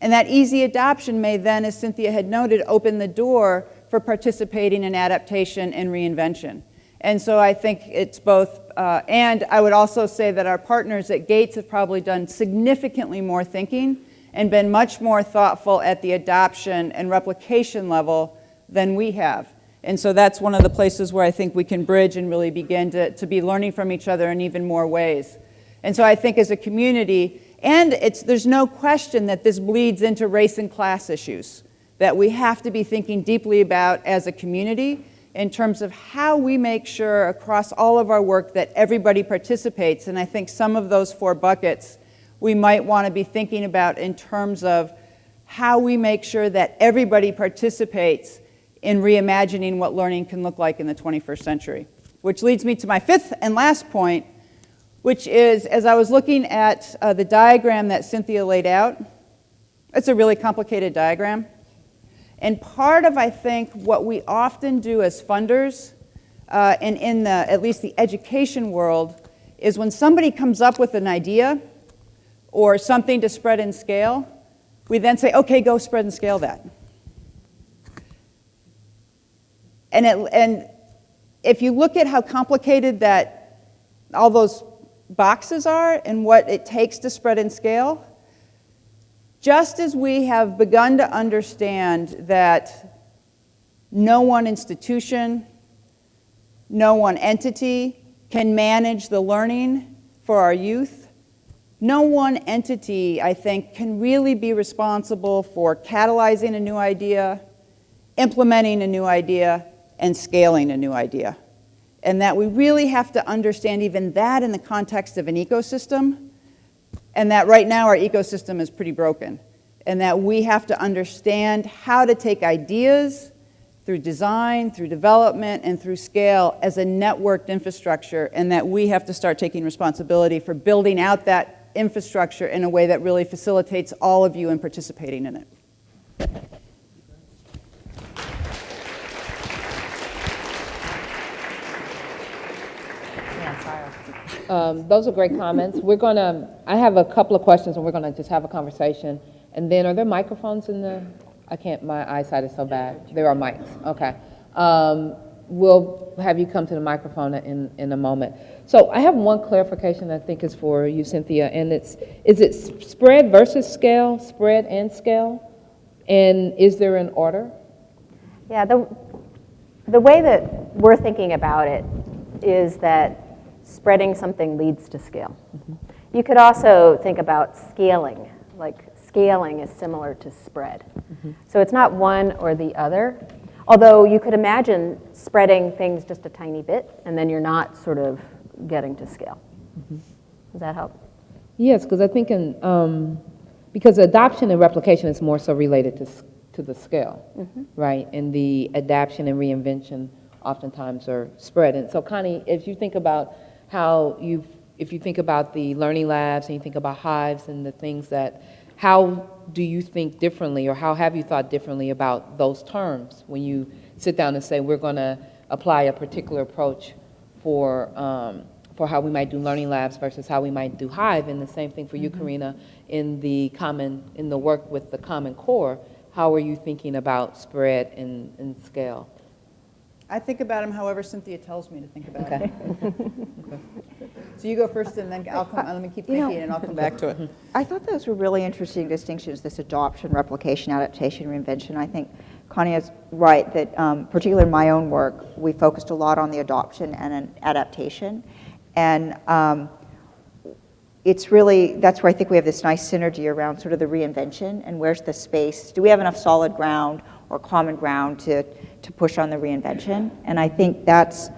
And that easy adoption may then, as Cynthia had noted, open the door for participating in adaptation and reinvention. And so I think it's both, and I would also say that our partners at Gates have probably done significantly more thinking and been much more thoughtful at the adoption and replication level than we have. And so that's one of the places where I think we can bridge and really begin to be learning from each other in even more ways. And so I think as a community, and there's no question that this bleeds into race and class issues that we have to be thinking deeply about as a community in terms of how we make sure across all of our work that everybody participates. And I think some of those 4 buckets we might want to be thinking about in terms of how we make sure that everybody participates in reimagining what learning can look like in the 21st century. Which leads me to my 5th and last point, which is, as I was looking at the diagram that Cynthia laid out, it's a really complicated diagram. And part of, I think, what we often do as funders, and in at least the education world, is when somebody comes up with an idea or something to spread and scale, we then say, okay, go spread and scale that. And if you look at how complicated that all those boxes are and what it takes to spread and scale, just as we have begun to understand that no one institution, no one entity can manage the learning for our youth, no one entity, I think, can really be responsible for catalyzing a new idea, implementing a new idea, and scaling a new idea. And that we really have to understand even that in the context of an ecosystem, and that right now our ecosystem is pretty broken, and that we have to understand how to take ideas through design, through development, and through scale as a networked infrastructure, and that we have to start taking responsibility for building out that infrastructure in a way that really facilitates all of you in participating in it. Those are great comments. I have a couple of questions, and we're gonna just have a conversation. And then, are there microphones in the, my eyesight is so bad. There are mics, okay. We'll have you come to the microphone in a moment. So I have one clarification I think is for you, Cynthia, and is it spread versus scale, spread and scale? And is there an order? Yeah, the way that we're thinking about it is that spreading something leads to scale. Mm-hmm. You could also think about scaling, like scaling is similar to spread. Mm-hmm. So it's not one or the other, although you could imagine spreading things just a tiny bit and then you're not sort of getting to scale. Mm-hmm. Does that help? Yes, because I think because adoption and replication is more so related to the scale, mm-hmm. right? And the adaptation and reinvention oftentimes are spread. And so Connie, if you think about if you think about the learning labs and you think about hives and the things how do you think differently, or how have you thought differently about those terms when you sit down and say, we're gonna apply a particular approach for how we might do learning labs versus how we might do hive, and the same thing for you, mm-hmm. Carina, in the work with the Common Core, how are you thinking about spread and scale? I think about them however Cynthia tells me to think about it. Okay. So you go first, and then let me keep thinking, and I'll come back to it. I thought those were really interesting distinctions, this adoption, replication, adaptation, reinvention. I think Connie is right that particularly in my own work, we focused a lot on the adoption and an adaptation. And it's really, that's where I think we have this nice synergy around sort of the reinvention and where's the space. Do we have enough solid ground or common ground to push on the reinvention? And I think that's,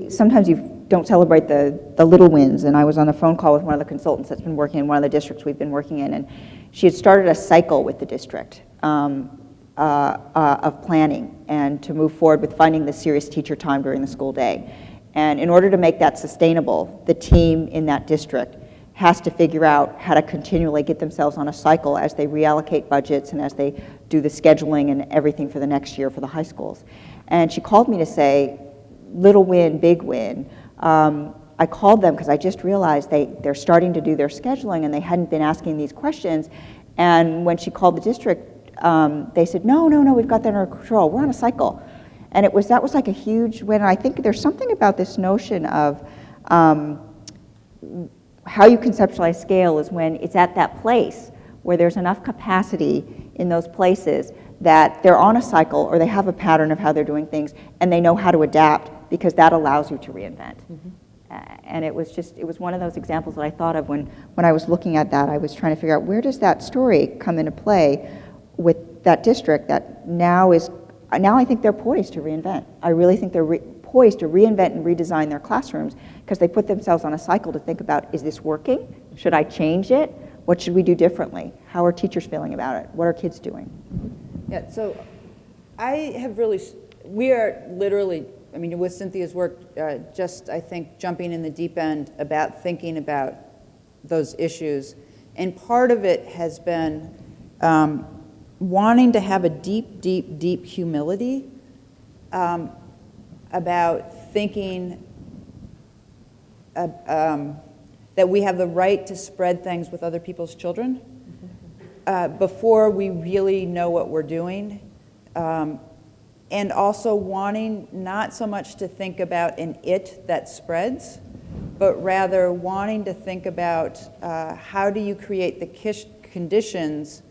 sometimes you don't celebrate the little wins, and I was on a phone call with one of the consultants that's been working in one of the districts we've been working in, and she had started a cycle with the district of planning and to move forward with finding the serious teacher time during the school day. And in order to make that sustainable, the team in that district has to figure out how to continually get themselves on a cycle as they reallocate budgets and as they do the scheduling and everything for the next year for the high schools. And she called me to say, little win, big win. I called them because I just realized they're starting to do their scheduling and they hadn't been asking these questions. And when she called the district, they said, no, we've got that under control. We're on a cycle. And that was like a huge win. And I think there's something about this notion of how you conceptualize scale is when it's at that place where there's enough capacity in those places that they're on a cycle or they have a pattern of how they're doing things and they know how to adapt because that allows you to reinvent. Mm-hmm. And it was one of those examples that I thought of when I was looking at that. I was trying to figure out where does that story come into play with that district that now is now I think they're poised to reinvent. I really think they're poised to reinvent and redesign their classrooms because they put themselves on a cycle to think about, is this working? Should I change it? What should we do differently? How are teachers feeling about it? What are kids doing? Yeah, so we are literally, I mean, with Cynthia's work, just, I think, jumping in the deep end about thinking about those issues. And part of it has been wanting to have a deep, deep, deep humility about thinking that we have the right to spread things with other people's children before we really know what we're doing. And also wanting not so much to think about an it that spreads, but rather wanting to think about how do you create the conditions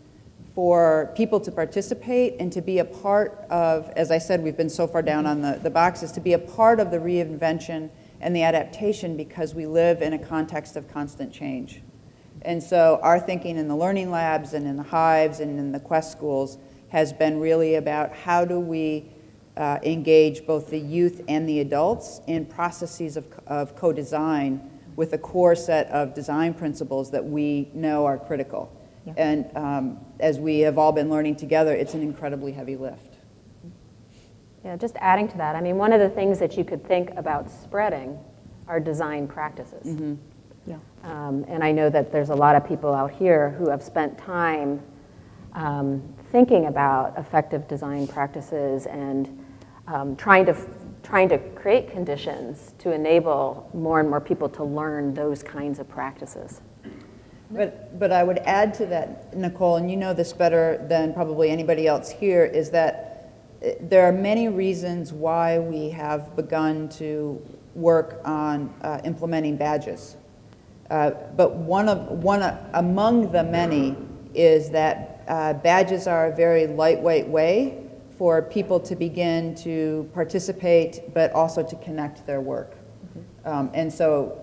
for people to participate and to be a part of, as I said, we've been so far down on the boxes, to be a part of the reinvention and the adaptation because we live in a context of constant change. And so our thinking in the learning labs and in the hives and in the Quest schools has been really about how do we engage both the youth and the adults in processes of co-design with a core set of design principles that we know are critical. Yeah. And as we have all been learning together, it's an incredibly heavy lift. Yeah, just adding to that, I mean, one of the things that you could think about spreading are design practices. Mm-hmm. Yeah. And I know that there's a lot of people out here who have spent time thinking about effective design practices and trying to create conditions to enable more and more people to learn those kinds of practices. But I would add to that, Nichole, and you know this better than probably anybody else here, is that there are many reasons why we have begun to work on implementing badges. But one among the many is that badges are a very lightweight way for people to begin to participate, but also to connect their work. And so,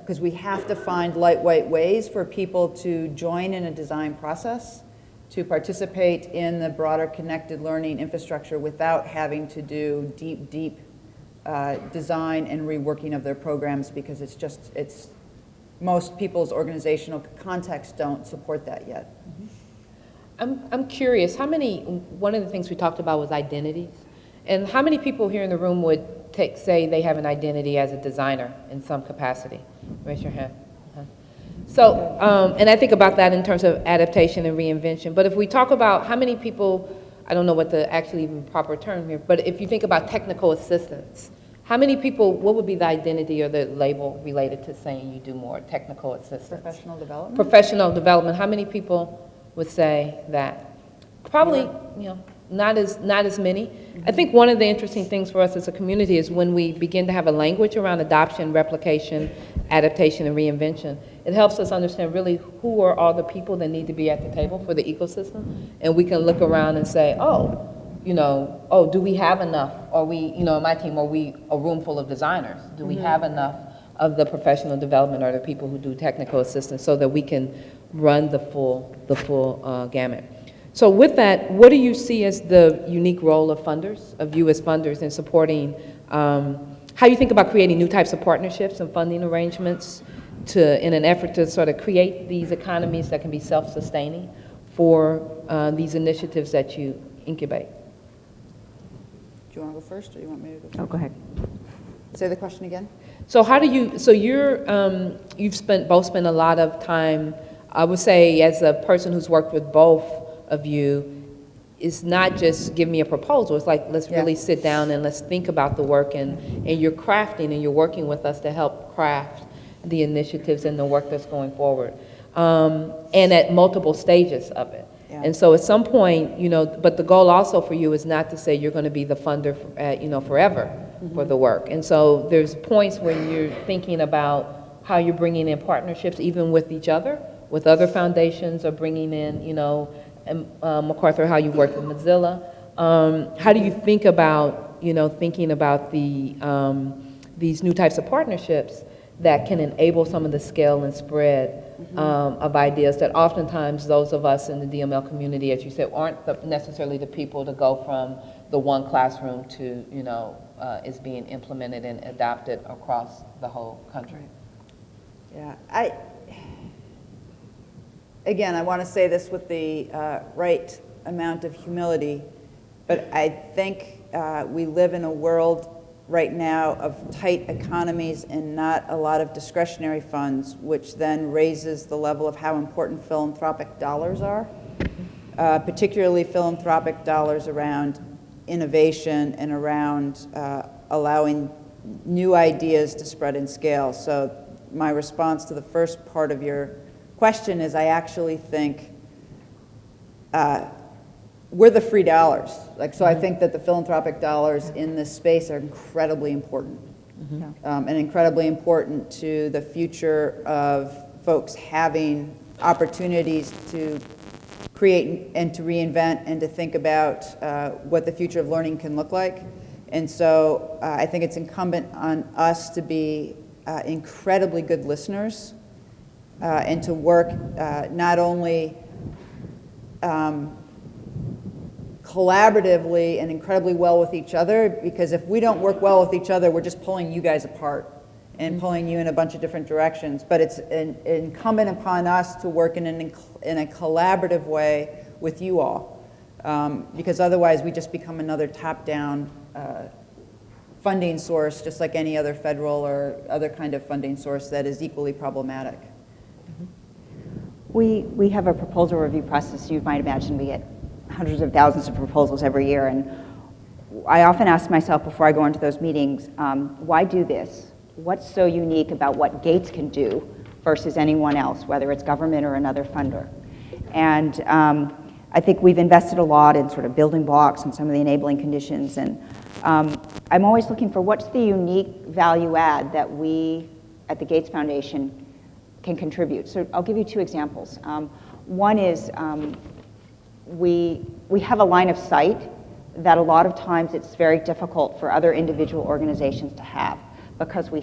because we have to find lightweight ways for people to join in a design process, to participate in the broader connected learning infrastructure without having to do deep, deep design and reworking of their programs, because it's most people's organizational contexts don't support that yet. I'm curious, one of the things we talked about was identities, and how many people here in the room would say they have an identity as a designer in some capacity? Raise your hand. So, and I think about that in terms of adaptation and reinvention, but if we talk about how many people, I don't know what the actually even proper term here, but if you think about technical assistance, how many people, what would be the identity or the label related to saying you do more technical assistance? Professional development? Professional development, how many people would say that? Probably, not as many. Mm-hmm. I think one of the interesting things for us as a community is when we begin to have a language around adoption, replication, adaptation, and reinvention, it helps us understand really who are all the people that need to be at the table for the ecosystem, and we can look around and say, do we have enough? Are we, in my team, are we a room full of designers? Do we have enough of the professional development or the people who do technical assistance so that we can run the full gamut? So with that, what do you see as the unique role of funders, of you as funders in supporting, how you think about creating new types of partnerships and funding arrangements in an effort to sort of create these economies that can be self-sustaining for these initiatives that you incubate? Do you want to go first, or do you want me to go first? Oh, go ahead. Say the question again. So how do you, so you've both spent a lot of time, I would say as a person who's worked with both of you, it's not just give me a proposal, it's like let's really sit down and let's think about the work, and you're crafting and you're working with us to help craft the initiatives and the work that's going forward, and at multiple stages of it. Yeah. And so at some point, but the goal also for you is not to say you're going to be the funder, forever for the work. And so there's points when you're thinking about how you're bringing in partnerships, even with each other, with other foundations, or bringing in, MacArthur, how you work with Mozilla. How do you think about, thinking about these new types of partnerships that can enable some of the scale and spread of ideas that oftentimes those of us in the DML community, as you said, aren't necessarily the people to go from the one classroom to, is being implemented and adapted across the whole country. Yeah, again, I want to say this with the right amount of humility, but I think we live in a world right now of tight economies and not a lot of discretionary funds, which then raises the level of how important philanthropic dollars are, particularly philanthropic dollars around innovation and around allowing new ideas to spread and scale. So my response to the first part of your question is I actually think we're the free dollars. So I think that the philanthropic dollars in this space are incredibly important. And incredibly important to the future of folks having opportunities to create and to reinvent and to think about what the future of learning can look like. And so I think it's incumbent on us to be incredibly good listeners and to work not only collaboratively and incredibly well with each other, because if we don't work well with each other, we're just pulling you guys apart and pulling you in a bunch of different directions. But it's incumbent upon us to work in a collaborative way with you all, because otherwise we just become another top-down funding source, just like any other federal or other kind of funding source that is equally problematic. We have a proposal review process. You might imagine we get hundreds of thousands of proposals every year, and I often ask myself before I go into those meetings, why do this? What's so unique about what Gates can do versus anyone else, whether it's government or another funder? And I think we've invested a lot in sort of building blocks and some of the enabling conditions, and I'm always looking for what's the unique value add that we at the Gates Foundation can contribute. So I'll give you two examples. One is we have a line of sight that a lot of times it's very difficult for other individual organizations to have, because we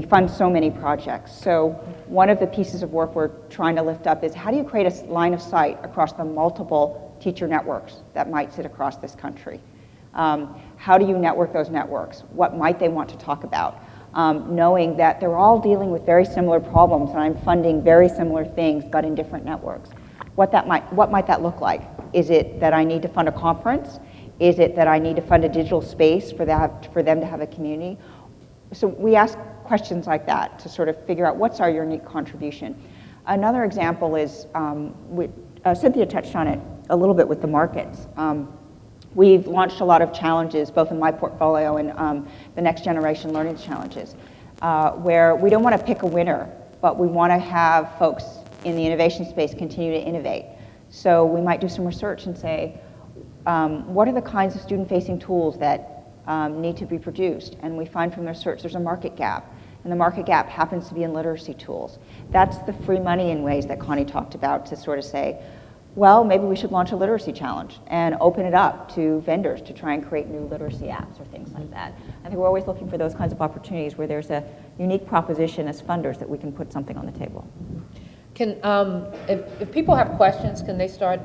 fund so many projects. So one of the pieces of work we're trying to lift up is how do you create a line of sight across the multiple teacher networks that might sit across this country? How do you network those networks? What might they want to talk about? Knowing that they're all dealing with very similar problems and I'm funding very similar things but in different networks. What might that look like? Is it that I need to fund a conference? Is it that I need to fund a digital space for them to have a community? So we ask questions like that to sort of figure out what's our unique contribution. Another example is, Cynthia touched on it a little bit with the markets. We've launched a lot of challenges, both in my portfolio and the Next Generation Learning Challenges, where we don't want to pick a winner, but we want to have folks in the innovation space continue to innovate. So we might do some research and say, what are the kinds of student-facing tools that need to be produced? And we find from the research there's a market gap, and the market gap happens to be in literacy tools. That's the free money in ways that Connie talked about to sort of say, well, maybe we should launch a literacy challenge and open it up to vendors to try and create new literacy apps or things like that. I think we're always looking for those kinds of opportunities where there's a unique proposition as funders that we can put something on the table. Can, if people have questions, can they start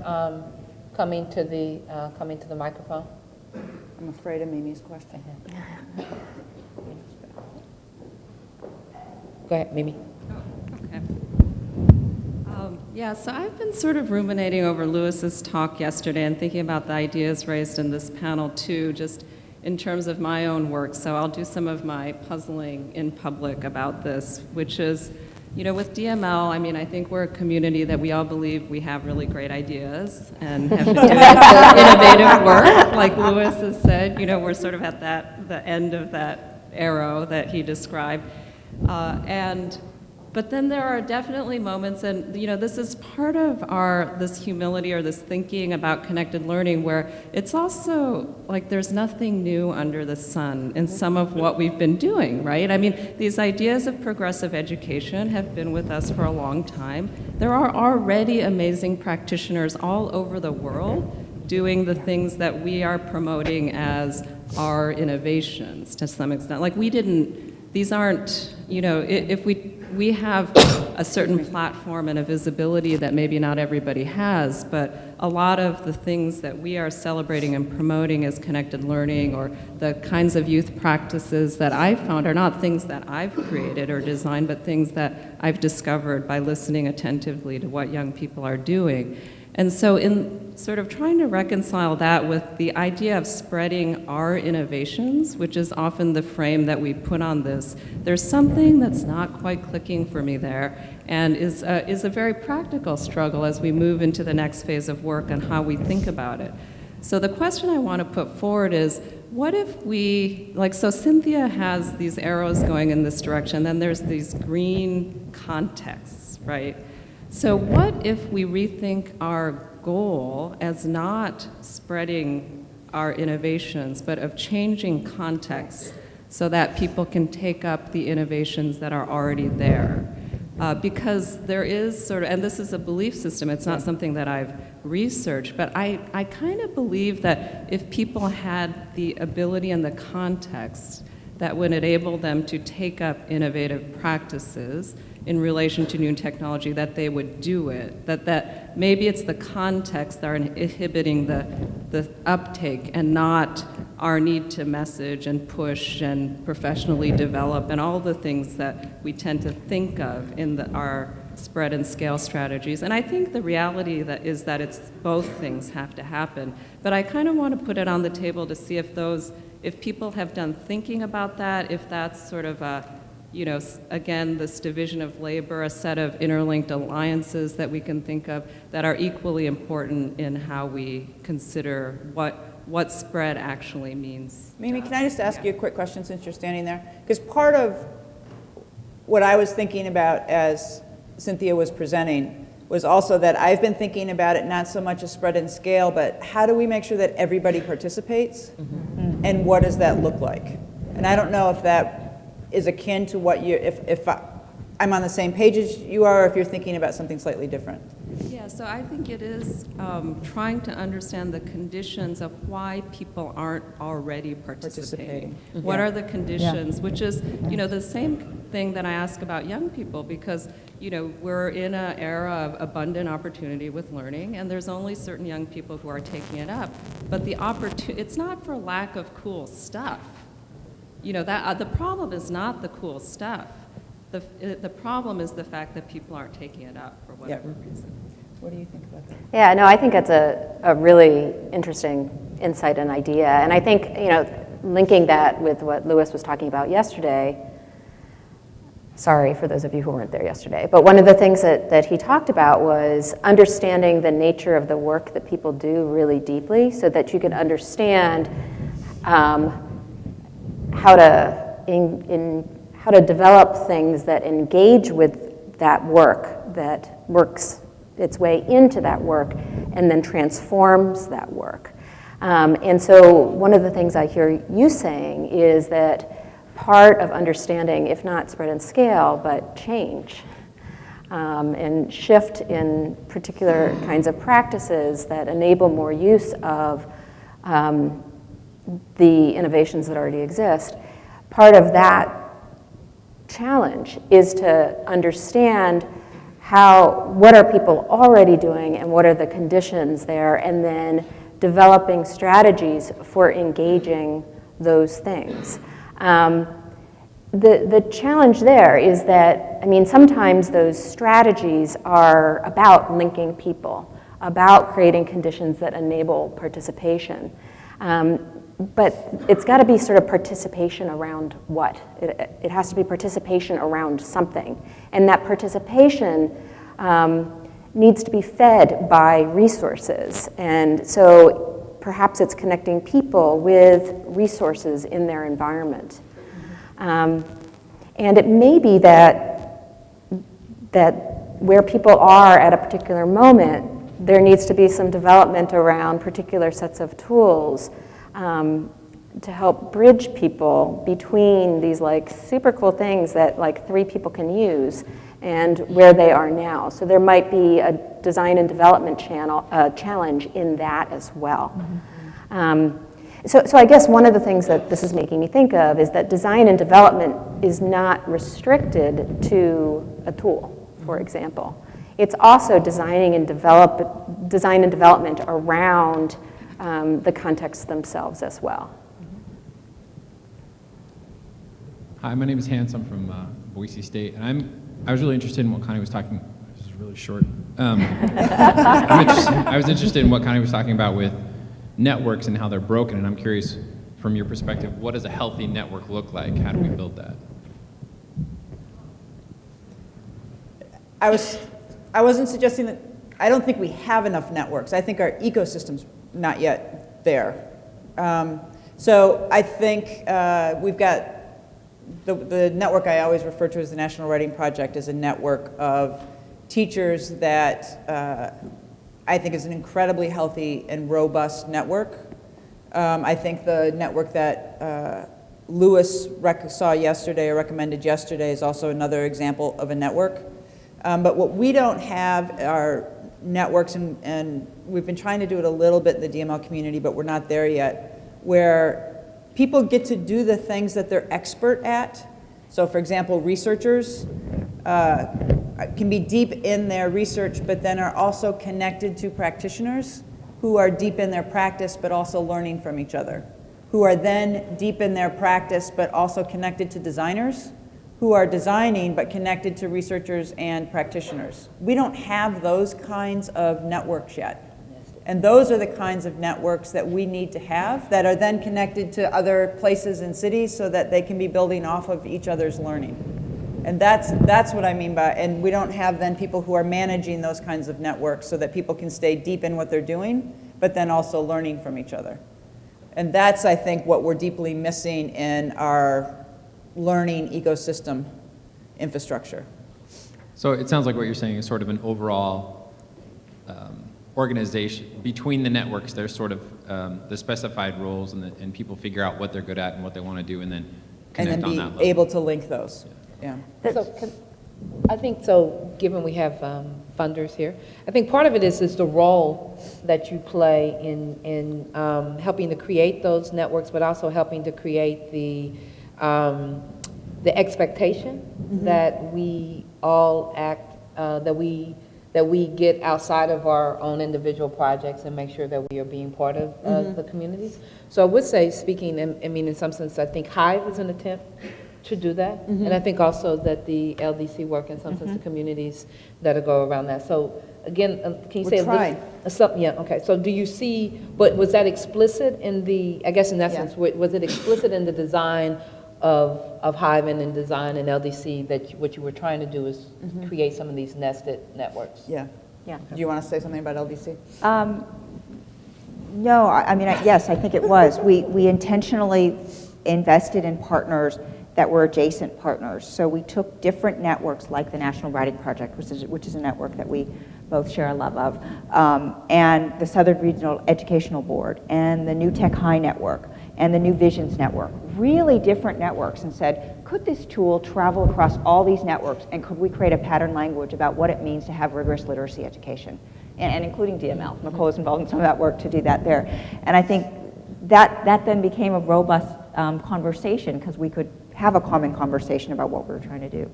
coming to the microphone? I'm afraid of Mimi's question. Go ahead, Mimi. Okay. Yeah, so I've been sort of ruminating over Lewis's talk yesterday and thinking about the ideas raised in this panel too, just in terms of my own work. So I'll do some of my puzzling in public about this, which is, with DML, I mean, I think we're a community that we all believe we have really great ideas and have been doing innovative work, like Lewis has said. We're sort of at the end of that arrow that he described. But then there are definitely moments, and this is part of this humility or this thinking about connected learning, where it's also like there's nothing new under the sun in some of what we've been doing, right? I mean, these ideas of progressive education have been with us for a long time. There are already amazing practitioners all over the world doing the things that we are promoting as our innovations to some extent. Like these aren't you know, if we have a certain platform and a visibility that maybe not everybody has, but a lot of the things that we are celebrating and promoting as connected learning, or the kinds of youth practices that I've found, are not things that I've created or designed, but things that I've discovered by listening attentively to what young people are doing. And so in sort of trying to reconcile that with the idea of spreading our innovations, which is often the frame that we put on this, there's something that's not quite clicking for me there, and is a very practical struggle as we move into the next phase of work and how we think about it. So the question I want to put forward is, what if we, like, so Cynthia has these arrows going in this direction, then there's these green contexts, right? So what if we rethink our goal as not spreading our innovations, but of changing context so that people can take up the innovations that are already there? Because there is sort of, and this is a belief system, it's not something that I've researched, but I kind of believe that if people had the ability and the context that would enable them to take up innovative practices in relation to new technology, that they would do it, that maybe it's the context that are inhibiting the uptake and not our need to message and push and professionally develop and all the things that we tend to think of in our spread and scale strategies. And I think the reality is that it's both things have to happen. But I kind of want to put it on the table to see if people have done thinking about that, if that's sort of a, you know, again, this division of labor, a set of interlinked alliances that we can think of that are equally important in how we consider what spread actually means. Mimi, can I just ask you a quick question since you're standing there? Because part of what I was thinking about as Cynthia was presenting was also that I've been thinking about it not so much as spread and scale, but how do we make sure that everybody participates? Mm-hmm. And what does that look like? And I don't know if that is akin to what you, if I'm on the same page as you are, or if you're thinking about something slightly different. Yeah, so I think it is trying to understand the conditions of why people aren't already participating. Mm-hmm. What are the conditions, which is, you know, the same thing that I ask about young people, because, you know, we're in an era of abundant opportunity with learning, and there's only certain young people who are taking it up. But the it's not for lack of cool stuff. You know, that the problem is not the cool stuff. The problem is the fact that people aren't taking it up for whatever reason. What do you think about that? Yeah, no, I think that's a really interesting insight and idea. And I think, you know, linking that with what Louis was talking about yesterday, sorry for those of you who weren't there yesterday, but one of the things that he talked about was understanding the nature of the work that people do really deeply so that you can understand how to develop things that engage with that work, that works its way into that work, and then transforms that work. And so one of the things I hear you saying is that part of understanding, if not spread and scale, but change, and shift in particular kinds of practices that enable more use of the innovations that already exist, part of that challenge is to understand what are people already doing and what are the conditions there, and then developing strategies for engaging those things. The challenge there is that, I mean, sometimes those strategies are about linking people, about creating conditions that enable participation. But it's got to be sort of participation around what? It has to be participation around something. And that participation needs to be fed by resources. And so perhaps it's connecting people with resources in their environment. And it may be that where people are at a particular moment, there needs to be some development around particular sets of tools to help bridge people between these like super cool things that like 3 people can use and where they are now. So there might be a design and development challenge in that as well. Mm-hmm. So I guess one of the things that this is making me think of is that design and development is not restricted to a tool, for example. It's also design and development around the contexts themselves as well. Hi, my name is Hans. I'm from Boise State, and I was really interested in what Connie was talking. This is really short. I was interested in what Connie was talking about with networks and how they're broken, and I'm curious, from your perspective, what does a healthy network look like? How do we build that? I wasn't suggesting that. I don't think we have enough networks. I think our ecosystem's not yet there. So I think we've got the network I always refer to as the National Writing Project is a network of teachers that I think is an incredibly healthy and robust network. I think the network that Lewis saw yesterday or recommended yesterday is also another example of a network. But what we don't have are networks, and we've been trying to do it a little bit in the DML community, but we're not there yet, where people get to do the things that they're expert at. So for example, researchers can be deep in their research, but then are also connected to practitioners who are deep in their practice, but also learning from each other, who are then deep in their practice, but also connected to designers, who are designing, but connected to researchers and practitioners. We don't have those kinds of networks yet. And those are the kinds of networks that we need to have that are then connected to other places and cities so that they can be building off of each other's learning. And that's what I mean by, and we don't have then people who are managing those kinds of networks so that people can stay deep in what they're doing, but then also learning from each other. And that's, I think, what we're deeply missing in our learning ecosystem infrastructure. So it sounds like what you're saying is sort of an overall organization between the networks. There's sort of the specified roles, and people figure out what they're good at and what they want to do, and then connect on that level. And then be able to link those. Yeah. I think so, given we have funders here, I think part of it is the role that you play in helping to create those networks, but also helping to create the expectation that we all act, that we get outside of our own individual projects and make sure that we are being part of the communities. So I would say, speaking, I mean, in some sense, I think Hive is an attempt to do that. And I think also that the LDC work in some sense the communities that go around that. So again, can you say something? Yeah, okay. So do you see, but was that explicit in the, I guess in essence, was it explicit in the design of Hive and in design and LDC that what you were trying to do is create some of these nested networks? Yeah. Yeah. Do you want to say something about LDC? No, I mean, yes, I think it was. We intentionally invested in partners that were adjacent partners. So we took different networks like the National Writing Project, which is a network that we both share a love of, and the Southern Regional Educational Board, and the New Tech High Network, and the New Visions Network, really different networks, and said, could this tool travel across all these networks, and could we create a pattern language about what it means to have rigorous literacy education, and including DML. Nichole is involved in some of that work to do that there. And I think that then became a robust conversation, because we could have a common conversation about what we were trying to do.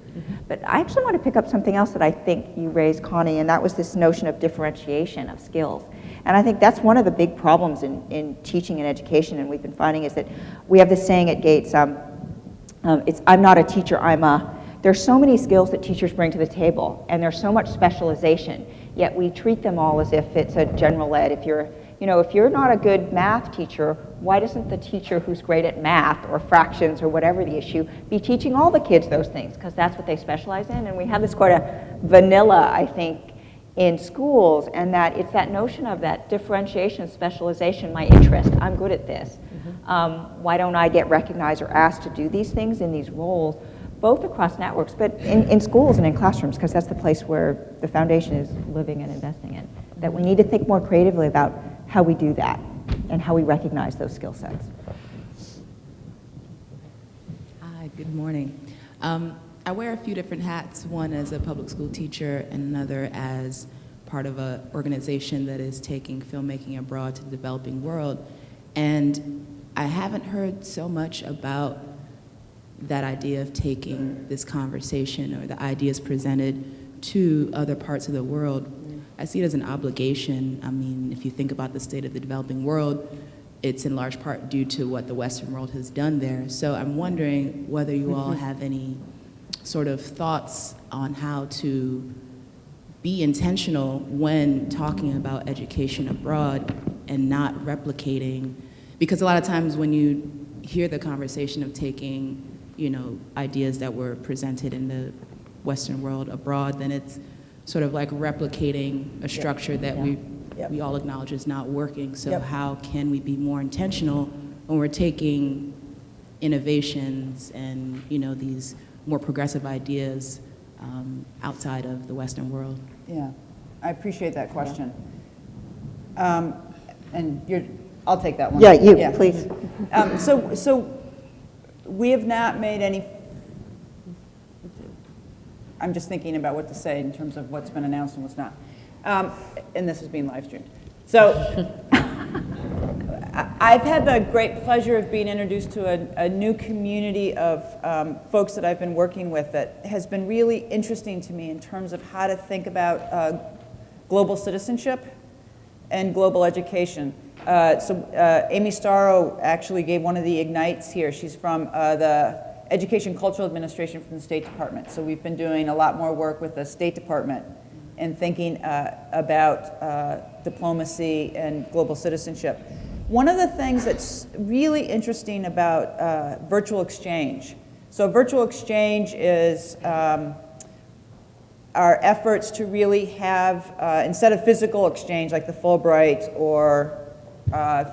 But I actually want to pick up something else that I think you raised, Connie, and that was this notion of differentiation of skills. And I think that's one of the big problems in teaching and education, and we've been finding, is that we have this saying at Gates, I'm not a teacher, there's so many skills that teachers bring to the table, and there's so much specialization, yet we treat them all as if it's a general ed. If you're not a good math teacher, why doesn't the teacher who's great at math or fractions or whatever the issue be teaching all the kids those things? Because that's what they specialize in. And we have this sort of vanilla, I think, in schools, and that it's that notion of that differentiation, specialization, my interest, I'm good at this. Why don't I get recognized or asked to do these things in these roles, both across networks, but in schools and in classrooms, because that's the place where the foundation is living and investing in. That we need to think more creatively about how we do that and how we recognize those skill sets. Hi, good morning. I wear a few different hats, one as a public school teacher and another as part of an organization that is taking filmmaking abroad to the developing world. And I haven't heard so much about that idea of taking this conversation or the ideas presented to other parts of the world. I see it as an obligation. I mean, if you think about the state of the developing world, it's in large part due to what the Western world has done there. So I'm wondering whether you all have any sort of thoughts on how to be intentional when talking about education abroad and not replicating, because a lot of times when you hear the conversation of taking, you know, ideas that were presented in the Western world abroad, then it's sort of like replicating a structure that we all acknowledge is not working. So how can we be more intentional when we're taking innovations and, you know, these more progressive ideas outside of the Western world? Yeah, I appreciate that question. And I'll take that one. Yeah, you, please. So we have not made any, I'm just thinking about what to say in terms of what's been announced and what's not. And this is being live streamed. So I've had the great pleasure of being introduced to a new community of folks that I've been working with that has been really interesting to me in terms of how to think about global citizenship and global education. Amy Starro actually gave one of the Ignites here. She's from the Education Cultural Administration from the State Department. So we've been doing a lot more work with the State Department and thinking about diplomacy and global citizenship. One of the things that's really interesting about virtual exchange, so virtual exchange is our efforts to really have, instead of physical exchange like the Fulbright or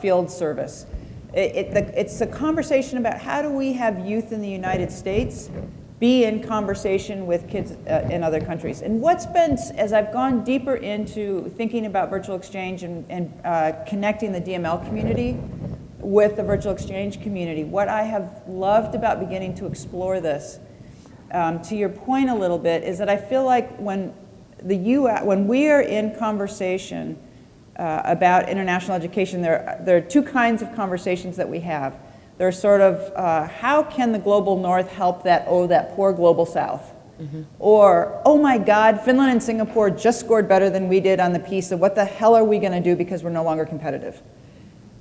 field service, it's a conversation about how do we have youth in the United States be in conversation with kids in other countries. And what's been, as I've gone deeper into thinking about virtual exchange and connecting the DML community with the virtual exchange community, what I have loved about beginning to explore this, to your point a little bit, is that I feel like when we are in conversation about international education, there are two kinds of conversations that we have. There's sort of, how can the global north help that poor global south? Mm-hmm. Or, oh my God, Finland and Singapore just scored better than we did on the PISA. What the hell are we going to do because we're no longer competitive?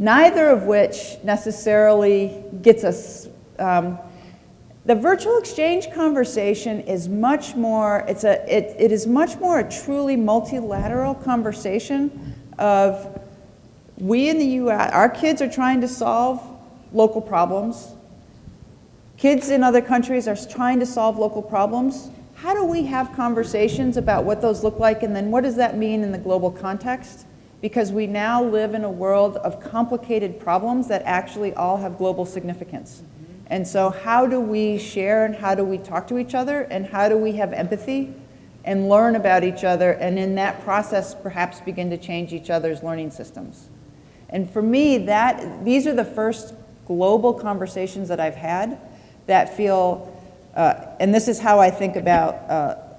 Neither of which necessarily gets us. The virtual exchange conversation is much more, it is much more a truly multilateral conversation of we in the US, our kids are trying to solve local problems. Kids in other countries are trying to solve local problems. How do we have conversations about what those look like, and then what does that mean in the global context? Because we now live in a world of complicated problems that actually all have global significance. And so how do we share, and how do we talk to each other, and how do we have empathy and learn about each other, and in that process perhaps begin to change each other's learning systems? And for me, these are the first global conversations that I've had that feel, and this is how I think about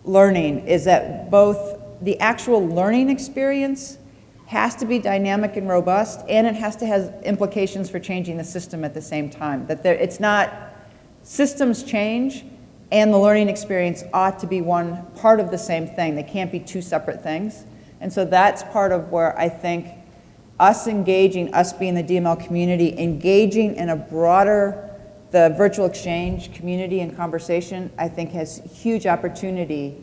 learning, is that both the actual learning experience has to be dynamic and robust, and it has to have implications for changing the system at the same time. That it's not, systems change, and the learning experience ought to be one part of the same thing. They can't be two separate things. And so that's part of where I think us being the DML community, engaging in a broader, the virtual exchange community and conversation, I think has huge opportunity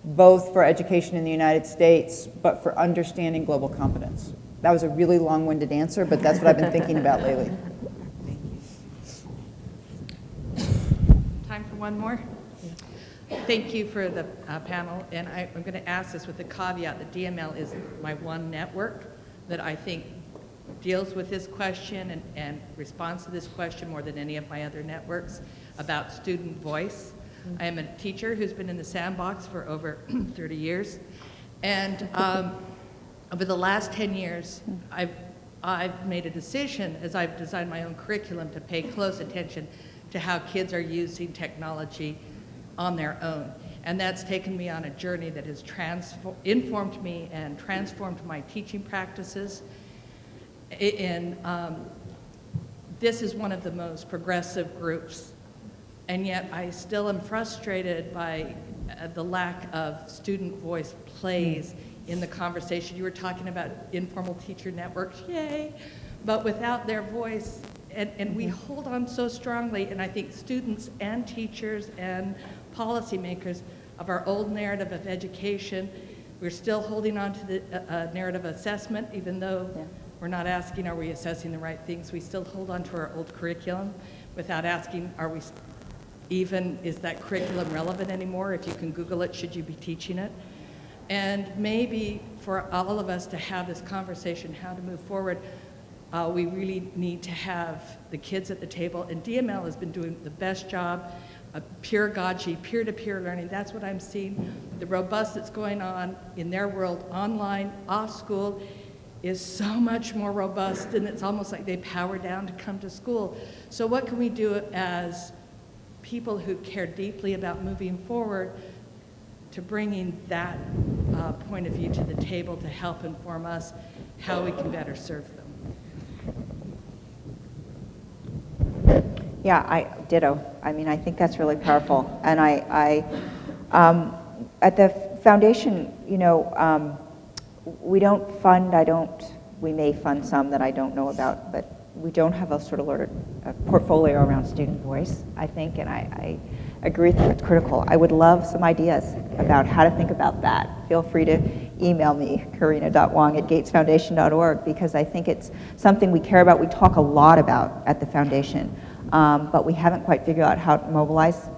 both for education in the United States, but for understanding global competence. That was a really long-winded answer, but that's what I've been thinking about lately. Time for one more? Thank you for the panel, and I'm going to ask this with the caveat that DML is my one network that I think deals with this question and responds to this question more than any of my other networks about student voice. I am a teacher who's been in the sandbox for over 30 years, and over the last 10 years, I've made a decision, as I've designed my own curriculum, to pay close attention to how kids are using technology on their own. And that's taken me on a journey that has informed me and transformed my teaching practices in this is one of the most progressive groups, and yet I still am frustrated by the lack of student voice plays in the conversation. You were talking about informal teacher networks, yay, but without their voice, and we hold on so strongly, and I think students and teachers and policymakers of our old narrative of education, we're still holding on to the narrative assessment, even though we're not asking, are we assessing the right things? We still hold on to our old curriculum without asking, are we even, is that curriculum relevant anymore? If you can Google it, should you be teaching it? And maybe for all of us to have this conversation, how to move forward, we really need to have the kids at the table, and DML has been doing the best job of pedagogy, peer-to-peer learning. That's what I'm seeing. The robust that's going on in their world, online, off school, is so much more robust, and it's almost like they power down to come to school. So what can we do as people who care deeply about moving forward to bringing that point of view to the table to help inform us how we can better serve them? Yeah, ditto. I mean, I think that's really powerful. And at the foundation, you know, we don't fund, we may fund some that I don't know about, but we don't have a sort of a portfolio around student voice, I think, and I agree with you, it's critical. I would love some ideas about how to think about that. Feel free to email me, carina.wong@gatesfoundation.org, because I think it's something we care about, we talk a lot about at the foundation, but we haven't quite figured out how to mobilize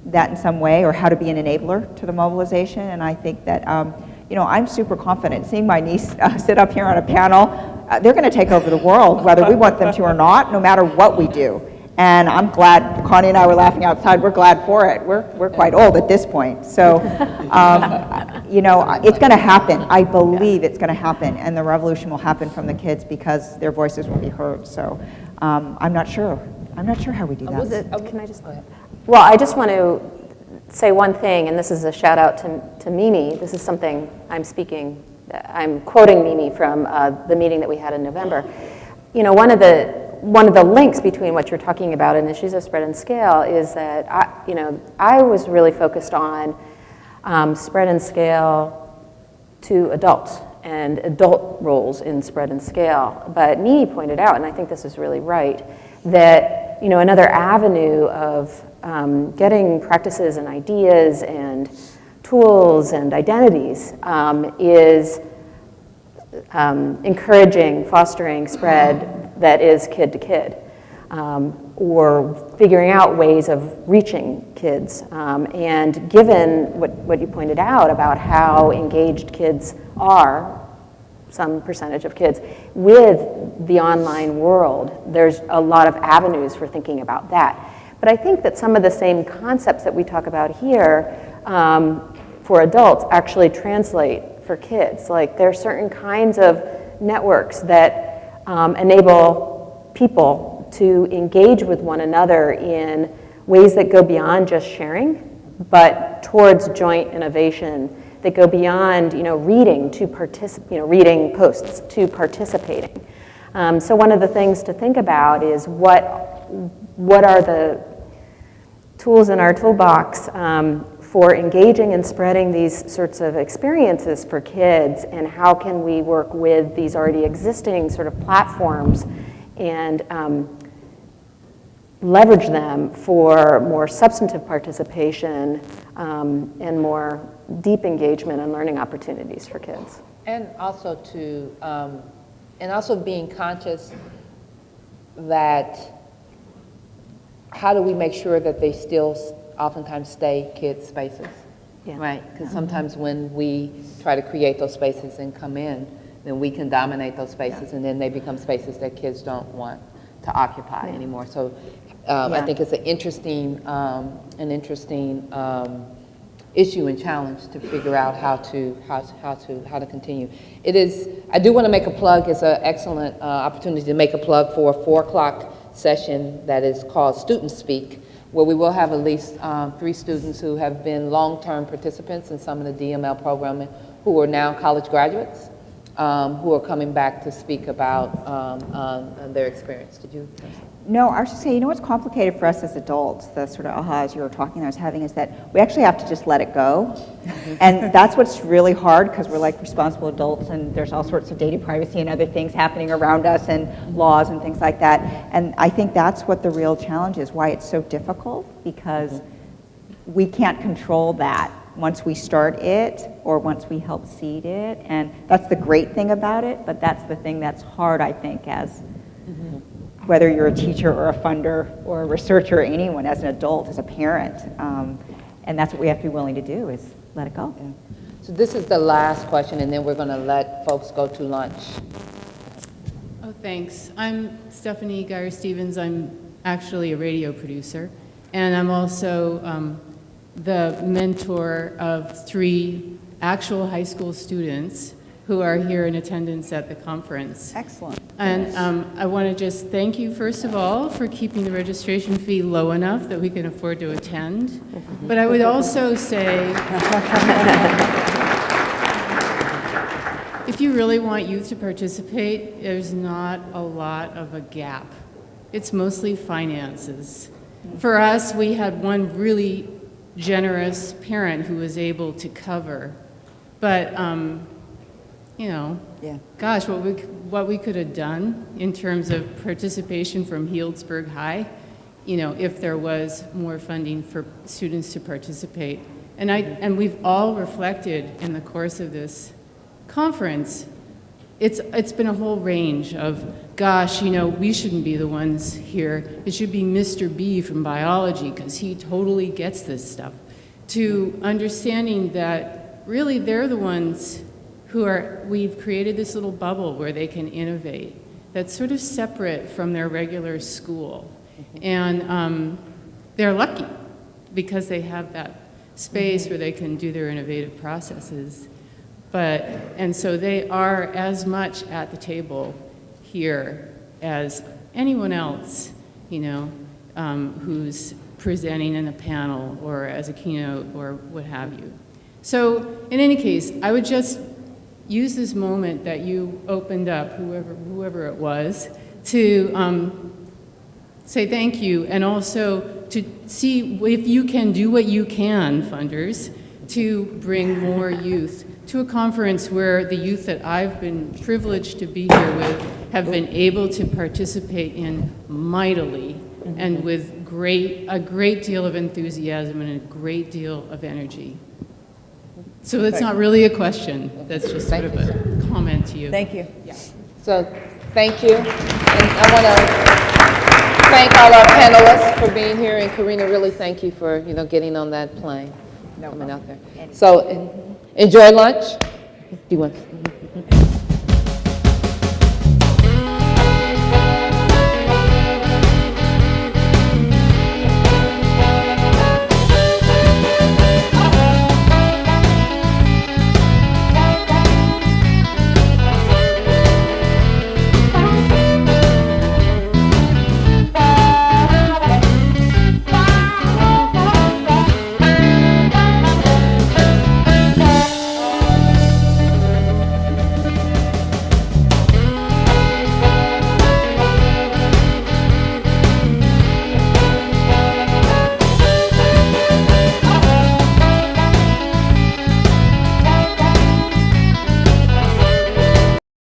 that in some way, or how to be an enabler to the mobilization. And I think that, you know, I'm super confident. Seeing my niece sit up here on a panel, they're going to take over the world, whether we want them to or not, no matter what we do. And I'm glad, Connie and I were laughing outside, we're glad for it. We're quite old at this point. So, you know, it's going to happen. I believe it's going to happen, and the revolution will happen from the kids because their voices will be heard. So I'm not sure. I'm not sure how we do that. Can I just go ahead? Well, I just want to say one thing, and this is a shout out to Mimi. This is something I'm quoting Mimi from the meeting that we had in November. You know, one of the links between what you're talking about and issues of spread and scale is that I was really focused on spread and scale to adults and adult roles in spread and scale. But Mimi pointed out, and I think this is really right, that another avenue of getting practices and ideas and tools and identities is encouraging, fostering spread that is kid to kid, or figuring out ways of reaching kids. And given what you pointed out about how engaged kids are, some percentage of kids, with the online world, there's a lot of avenues for thinking about that. But I think that some of the same concepts that we talk about here for adults actually translate for kids. Like, there are certain kinds of networks that enable people to engage with one another in ways that go beyond just sharing, but towards joint innovation, that go beyond reading to reading posts to participating. So one of the things to think about is what are the tools in our toolbox for engaging and spreading these sorts of experiences for kids, and how can we work with these already existing sort of platforms and leverage them for more substantive participation and more deep engagement and learning opportunities for kids. And also being conscious that how do we make sure that they still oftentimes stay kids' spaces, right? Because sometimes when we try to create those spaces and come in, then we can dominate those spaces, and then they become spaces that kids don't want to occupy anymore. So I think it's an interesting issue and challenge to figure out how to continue. It is. I do want to make a plug. It's an excellent opportunity to make a plug for a 4 o'clock session that is called Student Speak, where we will have at least 3 students who have been long-term participants in some of the DML programming, who are now college graduates. who are coming back to speak about their experience. Did you? No, I was just saying, you know what's complicated for us as adults, the sort of ahas you were talking I was having, is that we actually have to just let it go. And that's what's really hard, because we're like responsible adults and there's all sorts of data privacy and other things happening around us and laws and things like that. And I think that's what the real challenge is, why it's so difficult, because we can't control that once we start it or once we help seed it. And that's the great thing about it, but that's the thing that's hard, I think, as whether you're a teacher or a funder or a researcher or anyone, as an adult, as a parent. And that's what we have to be willing to do, is let it go. Yeah. So this is the last question, and then we're going to let folks go to lunch. Oh, thanks. I'm Stephanie Geyer-Stevens. I'm actually a radio producer, and I'm also the mentor of 3 actual high school students who are here in attendance at the conference. Excellent. And I want to just thank you, first of all, for keeping the registration fee low enough that we can afford to attend. But I would also say, if you really want youth to participate, there's not a lot of a gap. It's mostly finances. For us, we had one really generous parent who was able to cover. But, you know, gosh, what we could have done in terms of participation from Healdsburg High, you know, if there was more funding for students to participate. And we've all reflected in the course of this conference, it's been a whole range of, gosh, you know, we shouldn't be the ones here. It should be Mr. B from biology, because he totally gets this stuff, to understanding that really they're the ones who we've created this little bubble where they can innovate that's sort of separate from their regular school. And they're lucky because they have that space where they can do their innovative processes. And so they are as much at the table here as anyone else, you know, who's presenting in a panel or as a keynote or what have you. So in any case, I would just use this moment that you opened up, whoever it was, to say thank you, and also to see if you can do what you can, funders, to bring more youth to a conference where the youth that I've been privileged to be here with have been able to participate in mightily and with a great deal of enthusiasm and a great deal of energy. So that's not really a question. That's just sort of a comment to you. Thank you. Yeah. So thank you. And I want to thank all our panelists for being here, and Carina, really thank you for, you know, getting on that plane, coming out there. So enjoy lunch. Do you want?